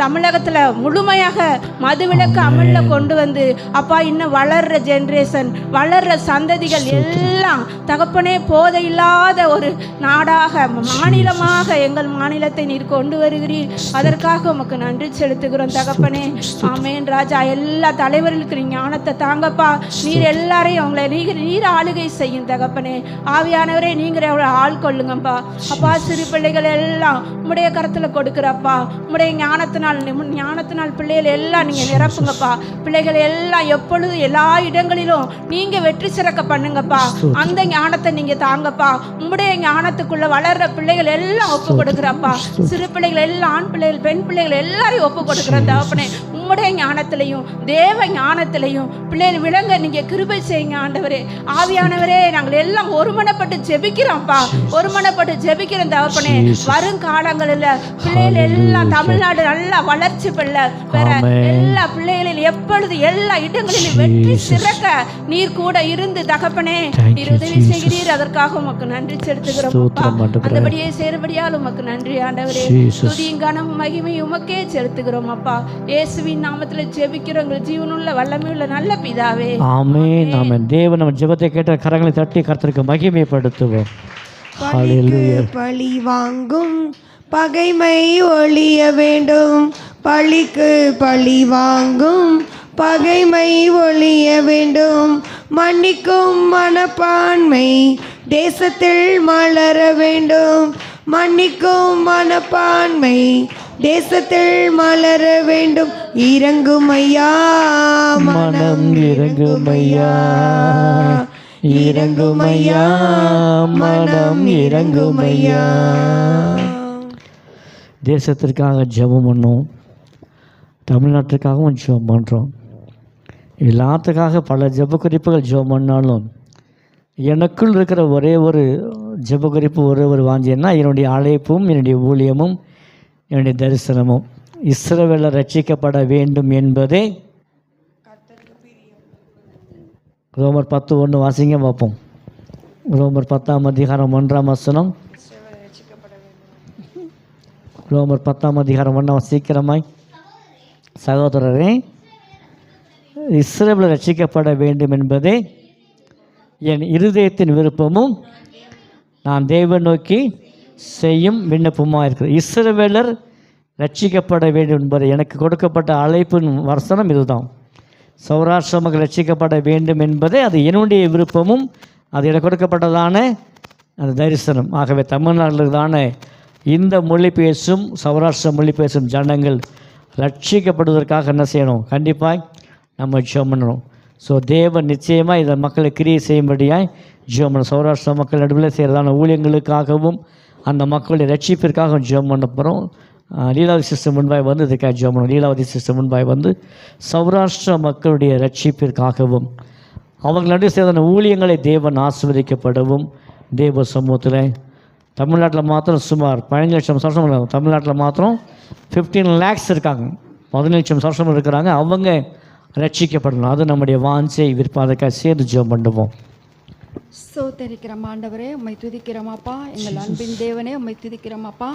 தமிழகத்தில் முழுமையாக மதுவிலக்கு அமலில் கொண்டு வந்து அப்பா இன்னும் வளர்ற ஜென்ரேஷன் வளர்ற சந்ததிகள் எல்லாம் தகப்பனே போதை இல்லாத ஒரு நாடாக மாநிலமாக எங்கள் மாநிலத்தை நீர் கொண்டு வருகிறீர், அதற்காக உமக்கு நன்றி செலுத்துகிறோம் தகப்பனே. ஆமேன் ராஜா. எல்லா தலைவர்களுக்கு நீ ஞானத்தை தாங்கப்பா. நீர் எல்லாரையும் அவங்களை நீர் ஆளுகை செய்யும் தகப்பனே. ஆவியானவரே நீங்கள் எவ்வளோ ஆள் கொள்ளுங்கப்பா. அப்பா சிறு பிள்ளைகள் எல்லாம் உம்முடைய கருத்தில் கொடுக்குறப்பா. உம்முடைய ஞானத்தினால் பிள்ளைகள் எல்லாம் நீங்கள் நிரப்புங்கப்பா. பிள்ளைகள் எல்லாம் எப்பொழுதும் எல்லா இடங்களிலும் நீங்கள் வெற்றி சிறக்க பண்ணுங்கப்பா. அந்த ஞானத்தை நீங்கள் தாங்கப்பா. உம்முடைய ஞானத்துக்குள்ள வளர்ற பிள்ளைகள் எல்லாம் ஒப்பு கொடுக்குறப்பா. சிறு பிள்ளைகள் எல்லாம் ஆண் பிள்ளைகள் பெண் பிள்ளைகள் எல்லாரையும் ஒப்பு கொடுக்குற தகப்பனே. உம்முடைய ஞானத்திலையும் தேவ ஞானத்திலையும் பிள்ளைகள் விளங்க நீங்கள் கிருபை செய்யுங்க ஆண்டவரே. ஆவியானவரே நாங்கள் எல்லாம் ஒருமனப்பட்டு ஜெபிக்கிறோம்ப்பா, ஒருமனப்பட்டு ஜெபிக்கிறோம் தகப்பனே. வரும் காலங்களில் பிள்ளைகள் எல்லாம் தமிழ்நாடு நல்லா வளர்ச்சி பெற எல்லா பிள்ளைகளில் எப்பொழுது எல்லா இடங்களிலும் வெற்றி சிறக்க நீர் கூட இருந்து தகப்பனே நீர் உதவி செய்கிறீர், அதற்காக உமக்கு நன்றி செலுத்துகிறோம். அந்தபடியே சேருபடியால் உமக்கு நன்றி ஆண்டவரே. துதியும் கனம் மகிமை உமக்கே செலுத்துகிறோம் அப்பா. இயேசுவின் நாமத்தில் ஜெபிக்கிறோம் எங்கள் ஜீவனுள்ள வல்லமையுள்ள நல்ல பிதாவே. ஆமென் ஆமென். தேவன் நம்ம ஜெபத்தை கேட்ட கரங்களை தட்டி கர்த்தருக்கு மகிமைப்படுத்துவோம். பழி வாங்கும் பகைமை ஒழிய வேண்டும், பழிக்கு பழி வாங்கும் பகைமை ஒழிய வேண்டும், மன்னிக்கும் மனப்பான்மை தேசத்தில் மலர வேண்டும், மன்னிக்கும் மனப்பான்மை தேசத்தில் மலர வேண்டும். இறங்குமையா மனம் இறங்குமையா, இறங்குமையா மனம் இறங்குமையா. தேசத்திற்காக ஜெபம் பண்ணோம், தமிழ்நாட்டுக்காகவும் ஜெபம் பண்ணுறோம். எல்லாத்துக்காக பல ஜெப குறிப்புகள் ஜெபம் பண்ணாலும் எனக்குள் இருக்கிற ஒரே ஒரு ஜெப குறிப்பு ஒரே ஒரு வாஞ்சியன்னா என்னுடைய அழைப்பும் என்னுடைய ஊழியமும் என்னுடைய தரிசனமும் இஸ்ரவேலர் ரட்சிக்கப்பட வேண்டும் என்பதே. ரோமர் 10:1 வாசிங்க பார்ப்போம். ரோமர் 10ஆம் அதிகாரம் 1ஆம் வசனம். ரோமர் 10ஆம் அதிகாரம் 1 சீக்கிரமாய். சகோதரரே, இஸ்ரவேலர் ரட்சிக்கப்பட வேண்டும் என்பதே என் இருதயத்தின் விருப்பமும் நான் தேவன் நோக்கி செய்யும் விண்ணப்பமாக இருக்கிறது. இஸ்ரவேலர் ரட்சிக்கப்பட வேண்டும் என்பது எனக்கு கொடுக்கப்பட்ட அழைப்பின் வசனம் இதுதான். சௌராஷ்டிர மக்கள் ரட்சிக்கப்பட வேண்டும் என்பதே அது என்னுடைய விருப்பமும் அது எனக்கு கொடுக்கப்பட்டதான அந்த தரிசனம். ஆகவே தமிழ்நாட்டில் தானே இந்த மொழி பேசும் சௌராஷ்டிர மொழி பேசும் ஜனங்கள் ரட்சிக்கப்படுவதற்காக என்ன செய்யணும்? கண்டிப்பாக நம்ம ஜெபம் பண்ணணும். ஸோ தேவன் நிச்சயமாக இதை மக்களை கிரியை செய்யும்படியாய் ஜெபம் பண்ணணும். சௌராஷ்டிர மக்கள் நடுவில் செய்கிறதான ஊழியங்களுக்காகவும் அந்த மக்களுடைய ரட்சிப்பிற்காக ஜெபம் பண்ண போகிறோம். லீலாவதி சிஸ்டம் முன்பாய் வந்து இதுக்காக ஜெபம் பண்ணணும். லீலாவதி சிஸ்டம் முன்பாய் வந்து சௌராஷ்டிர மக்களுடைய ரட்சிப்பிற்காகவும் அவர்களுடைய செய்த ஊழியங்களை தேவன் ஆசீர்வதிக்கப்படவும் தேவ சமூகத்தில் தமிழ்நாட்டில் மாத்திரம் சுமார் 15 லட்சம் சவரசம், தமிழ்நாட்டில் மாத்திரம் 15 lakhs இருக்காங்க, 15 லட்சம் சவரசம் இருக்கிறாங்க. அவங்க ரட்சிக்கப்படணும். அது நம்முடைய வாஞ்சை விற்பாதைக்காக சேர்ந்து ஜெபம் பண்ணுவோம். ஸ்தோத்தரிக்கிறோம் ஆண்டவரே, உம்மை துதிக்கிறோமாப்பா. எங்கள் அன்பின் தேவனே, உம்மை துதிக்கிறோமாப்பா.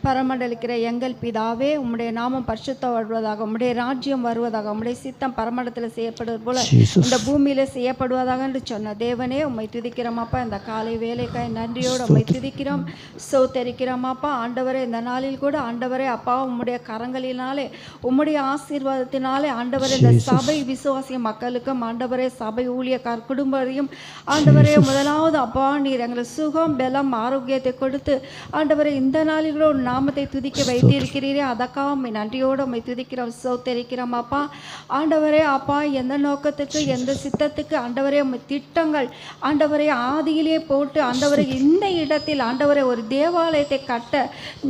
பரமண்டலிக்கிற எங்கள் பிதாவே, உம்முடைய நாமம் பரிசுத்தம் வருவதாக, உம்முடைய ராஜ்யம் வருவதாக, உம்முடைய சித்தம் பரமண்டலத்தில் செய்யப்படுவது போல இந்த பூமியில செய்யப்படுவதாக என்று சொன்ன தேவனே, உம்மை துதிக்கிறோமாப்பா. இந்த காலை வேலைக்காய் நன்றியோடு உம்மை துதிக்கிறோம், ஸ்தோத்தரிக்கிறோமாப்பா. ஆண்டவரே, இந்த நாளில் கூட ஆண்டவரே அப்பா உம்முடைய கரங்களினாலே உம்முடைய ஆசீர்வாதத்தினாலே ஆண்டவரே இந்த சபை விசுவாசிய மக்களுக்கும் ஆண்டவரே சபை ஊழியக்கார் குடும்பரையும் ஆண்டவரே முதலாவது அப்பா நீர் எங்களுக்கு சுகம் பலம் ஆரோக்கியத்தை கொடுத்து ஆண்டவரை இந்த நாளில் ஒரு நாமத்தை துதிக்க வைத்திருக்கிறீரே அதற்காக உம்மை நன்றியோடு உம்மை துதிக்கிறோம் ஸ்தோத்திரிக்கிறோம் அப்பா. ஆண்டவரே அப்பா எந்த நோக்கத்துக்கு எந்த சித்தத்துக்கு ஆண்டவரே உம்மை திட்டங்கள் ஆண்டவரை ஆதியிலே போட்டு ஆண்டவரை இந்த இடத்தில் ஆண்டவரை ஒரு தேவாலயத்தை கட்ட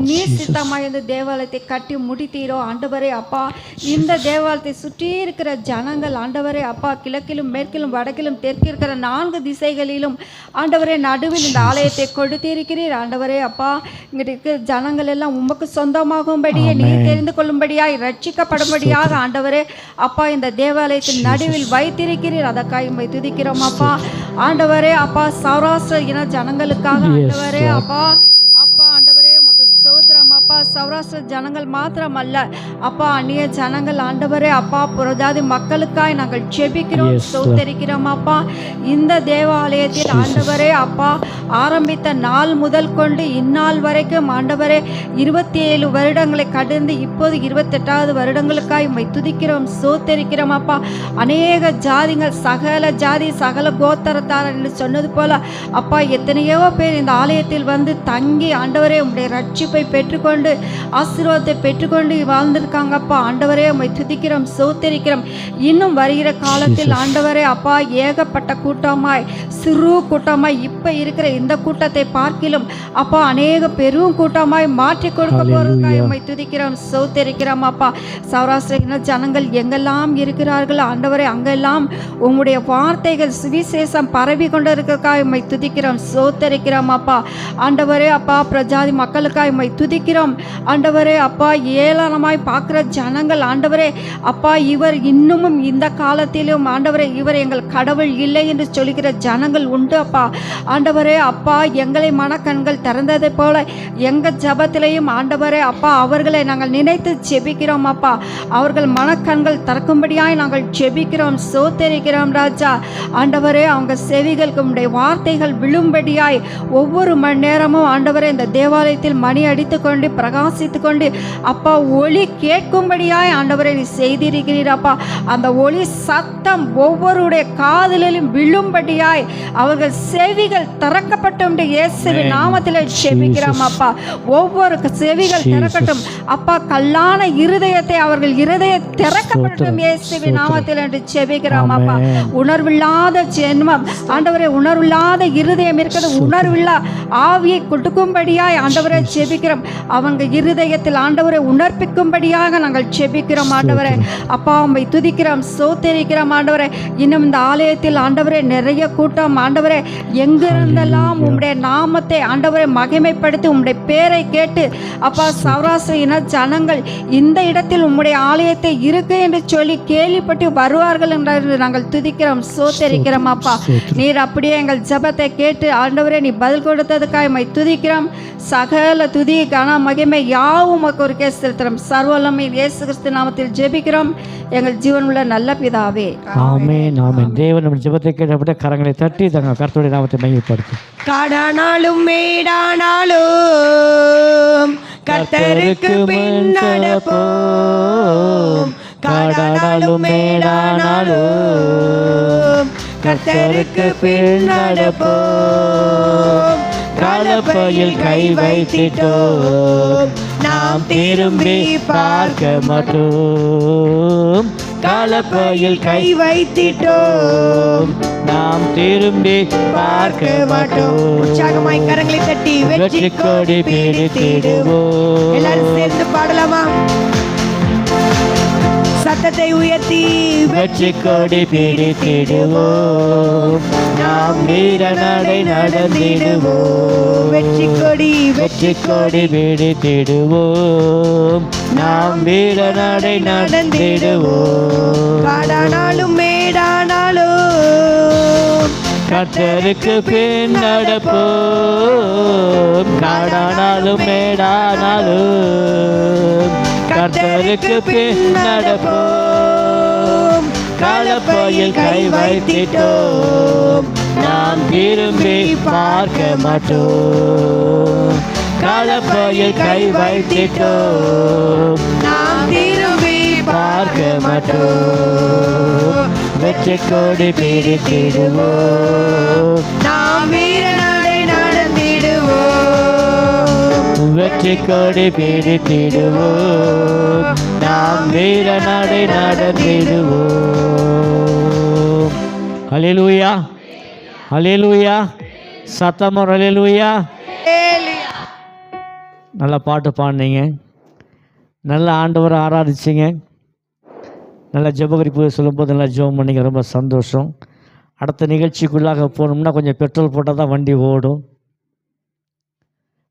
நீர் சித்தமாக இந்த தேவாலயத்தை கட்டி முடித்தீரோ ஆண்டவரே அப்பா. இந்த தேவாலயத்தை சுற்றி இருக்கிற ஜனங்கள் ஆண்டவரே அப்பா கிழக்கிலும் மேற்கிலும் வடக்கிலும் தெற்கு இருக்கிற 4 திசைகளிலும் ஆண்டவரே நடுவில் இந்த ஆலயத்தை கொடுத்திருக்கிறீர் ஆண்டவரே அப்பா. இங்கிட்டு இருக்கிற ஜனங்கள் எல்லாம் உமக்கு சொந்தமாகும்படியே நீர் தெரிந்து கொள்ளும்படியாய் ரட்சிக்கப்படும்படியாக ஆண்டவரே அப்பா இந்த தேவாலயத்தின் நடுவில் வைத்திருக்கிறீர் அதற்காக உம்மை துதிக்கிறோம் அப்பா. ஆண்டவரே அப்பா சௌராஷ்டிர இன ஜனங்களுக்காக ஆண்டவரே அப்பா அப்பா ஆண்டவரே உமக்கு சோத்திரம் அப்பா. சௌராஷ்டிர ஜனங்கள் மாத்திரம் அல்ல அப்பா அந்நிய ஜனங்கள் ஆண்டவரே அப்பா புறஜாதி மக்களுக்காய் நாங்கள் செபிக்கிறோம் சோத்தரிக்கிறோம் அப்பா. இந்த தேவாலயத்தில் ஆண்டவரே அப்பா ஆரம்பித்த நாள் முதல் கொண்டு இந்நாள் வரைக்கும் ஆண்டவரே 27 வருடங்களை கடந்து இப்போது 28வது வருடங்களுக்காய் உம்மை துதிக்கிறோம் சோத்தரிக்கிறோம் அப்பா. அநேக ஜாதிகள் சகல ஜாதி சகல கோத்தரத்தார் என்று சொன்னது போல அப்பா எத்தனையோ பேர் இந்த ஆலயத்தில் வந்து தங்கி ஆண்டவரே உம்முடைய ரட்சிப்பை பெற்றுக்கொண்டு ஆசீர்வாதத்தை பெற்றுக்கொண்டு வாழ்ந்திருக்காங்க அப்பா. ஆண்டவரே உம்மை துதிக்கிறோம் சோத்தரிக்கிறோம். இன்னும் வருகிற காலத்தில் ஆண்டவரே அப்பா ஏகப்பட்ட கூட்டமாய் சிறு கூட்டமாய் இப்ப இருக்கிற இந்த கூட்டத்தை பார்க்கிலும் அப்பா அநேக பெரும் கூட்டமாய் மாற்றி கொடுக்க போறதுக்காக உம்மை துதிக்கிறோம் சோத்தரிக்கிறோம் அப்பா. சௌராஷ்டிர ஜனங்கள் எங்கெல்லாம் இருக்கிறார்கள் ஆண்டவரே அங்கெல்லாம் உம்முடைய வார்த்தைகள் சுவிசேஷம் பரவி கொண்டு இருக்கிறதுக்காக உம்மை துதிக்கிறோம் சோத்தரிக்கிறோம் அப்பா. ஆண்டவரே அப்பா பிரஜாதி மக்களுக்காக உம்மை துதிக்கிறோம் ஆண்டவரே அப்பா. ஏளனமாய் பார்க்கிற ஜனங்கள் ஆண்டவரே அப்பா இவர் இன்னமும் இந்த காலத்திலும் ஆண்டவரே இவர் எங்கள் கடவுள் இல்லை என்று சொல்லுகிற ஜனங்கள் உண்டு அப்பா. ஆண்டவரே அப்பா எங்களை மனக்கண்கள் திறந்ததை போல எங்கள் ஜபத்திலையும் ஆண்டவரே அப்பா அவர்களை நாங்கள் நினைத்து ஜெபிக்கிறோம் அப்பா. அவர்கள் மனக்கண்கள் திறக்கும்படியாய் நாங்கள் ஜெபிக்கிறோம் சோத்தரிக்கிறோம் ராஜா. ஆண்டவரே அவங்க செவிகளுக்கு உம்முடைய வார்த்தைகள் விழும்படியாய் ஒவ்வொரு மணி நேரமும் ஆண்டவரே இந்த தேவாலயத்தில் மணி அடித்து கொண்டு பிரகாசித்து கொண்டு அப்பா ஒளி கேட்கும்படியாய் ஆண்டவரை நீ செய்திருக்கிறீர் அப்பா. அந்த ஒளி சத்தம் ஒவ்வொருடைய காதலிலும் விழும்படியாய் அவர்கள் செவிகள் திறக்கப்பட்டும் இயேசுவின் நாமத்தில் செபிக்கிறோம் அப்பா. ஒவ்வொரு செவிகள் திறக்கட்டும் அப்பா. கல்லான இருதயத்தை அவர்கள் இருதய திறக்கப்பட்டும் இயேசுவின் நாமத்தில் என்று செபிக்கிறோம் அப்பா. உணர்வில்லாத ஜென்மம் ஆண்டவரே உணர்வில்லாத இருதயம் இருக்கிறது உணர்வில்லா ஆவியை கொடுக்கும்படியாய் ஆண்டவரை செபிக்கிறோம். அவங்க இருதயத்தில் ஆண்டவரை உணர்ப்பிக்கும்படியாக நாங்கள் செபிக்கிறோம் ஆண்டவரே அப்பா. உம்மை துதிக்கிறோம் சோத்தரிக்கிறோம் ஆண்டவரே. இன்னும் இந்த ஆலயத்தில் ஆண்டவரே நிறைய கூட்டம் ஆண்டவரே எங்கிருந்தெல்லாம் உம்முடைய நாமத்தை ஆண்டவரை மகிமைப்படுத்தி உம்முடைய பேரை கேட்டு அப்பா சௌராஷ்டிர இன ஜனங்கள் இந்த இடத்தில் உம்முடைய ஆலயத்தை இருக்கு என்று சொல்லி கேள்விப்பட்டு வருவார்கள் என்று நாங்கள் துதிக்கிறோம் சோத்தரிக்கிறோம் அப்பா. நீர் அப்படியே எங்கள் ஜெபத்தை கேட்டு ஆண்டவரே நீ பதில் கொடுத்ததுக்காக உம்மை துதிக்கிறோம். சகல துதி கன மகிமை யாவும் உமக்கு ஒரு செலுத்துகிறோம். சர்வவல்லமை இயேசு கிறிஸ்து நாமத்தில் ஜெபிக்கிறோம் எங்கள் ஜீவனுள்ள நல்ல பிதாவே ஆமென் ஆமென். தேவன் நம்ம ஜெபத்தை கேட்டபடி கரங்களை தட்டி தங்க கர்த்தருடைய நாமத்தை மகிமைப்படுத்தும். காடானாலும் மேடானாலும் கர்த்தருக்கு பின் நடப்போம். காடானாலும் மேடானாலும் கர்த்தருக்கு பின் நடப்போம். கலப்பையில் கை வைத்திட்டோம் நாம் திரும்பி பார்க்க மாட்டோம். கலப்பையில் கை வைத்திட்டோம் நாம் திரும்பி பார்க்க மாட்டோம். உற்சாகமாய் கரங்களை தட்டி வெற்றி கொடி பிடித்திடுவோம். எல்லாரும் சேர்ந்து பாடலாமா? சத்தத்தை உயர்த்தி வெற்றி கொடி பிடித்திடுவோம் நாம் வீர நடை நடந்திடுவோம். வெற்றி கொடி பிடித்திடுவோம் நாம் வீர நடை நடந்திடுவோம். காடானாலும் மேடானாலும் கர்த்தருக்கு பின் நடப்போம். காடானாலும் மேடானாலும் கர்த்தருக்கு பின் நடப்போம். கலப்பையில் கை வைத்திட்டோம் நாம் திரும்பி பார்க்க மாட்டோம். கலப்பையில் கை வைத்திட்டோம் நாம் திரும்பி பார்க்க மாட்டோம். வெற்றி கொடி பிடித்திடுவோம் நாம் நாம் வீரநாடை நடந்திடுவோம். வெற்றி கொடி பிடித்திடுவோம், நாம் வீரநாடை நடந்திடுவோம். ஹல்லேலூயா, ஹல்லேலூயா, சத்தமோர் ஹல்லேலூயா. நல்ல பாட்டு பாடினீங்க, நல்ல ஆண்டவரை ஆராதிச்சிங்க, நல்ல ஜெபகுறிப்பு சொல்லும்போது நல்லா ஜெபம் பண்ணிங்க, ரொம்ப சந்தோஷம். அடுத்த நிகழ்ச்சிக்குள்ளாக போகணும்னா கொஞ்சம் பெட்ரோல் போட்டால் தான் வண்டி ஓடும்.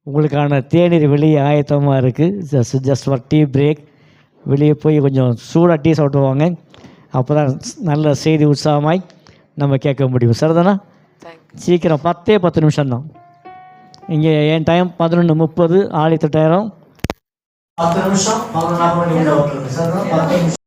உங்களுக்கான தேநீர் வெளியே ஆயத்தமாக இருக்குது. Just for tea break. வெளியே போய் கொஞ்சம் சூடாக டீ சாப்பிட்டுவாங்க, அப்போ தான் நல்ல செய்தி உற்சாகமாய் நம்ம கேட்க முடியும். சரிதானா? சீக்கிரம் 10 நிமிஷம் தான். இங்கே என் டைம் 11:30, ஆலயத்து டைம் 10 நிமிஷம் 11:40 மணி உள்ள ஓட்டுறது. சரிதான்? 10 நிமிஷம்.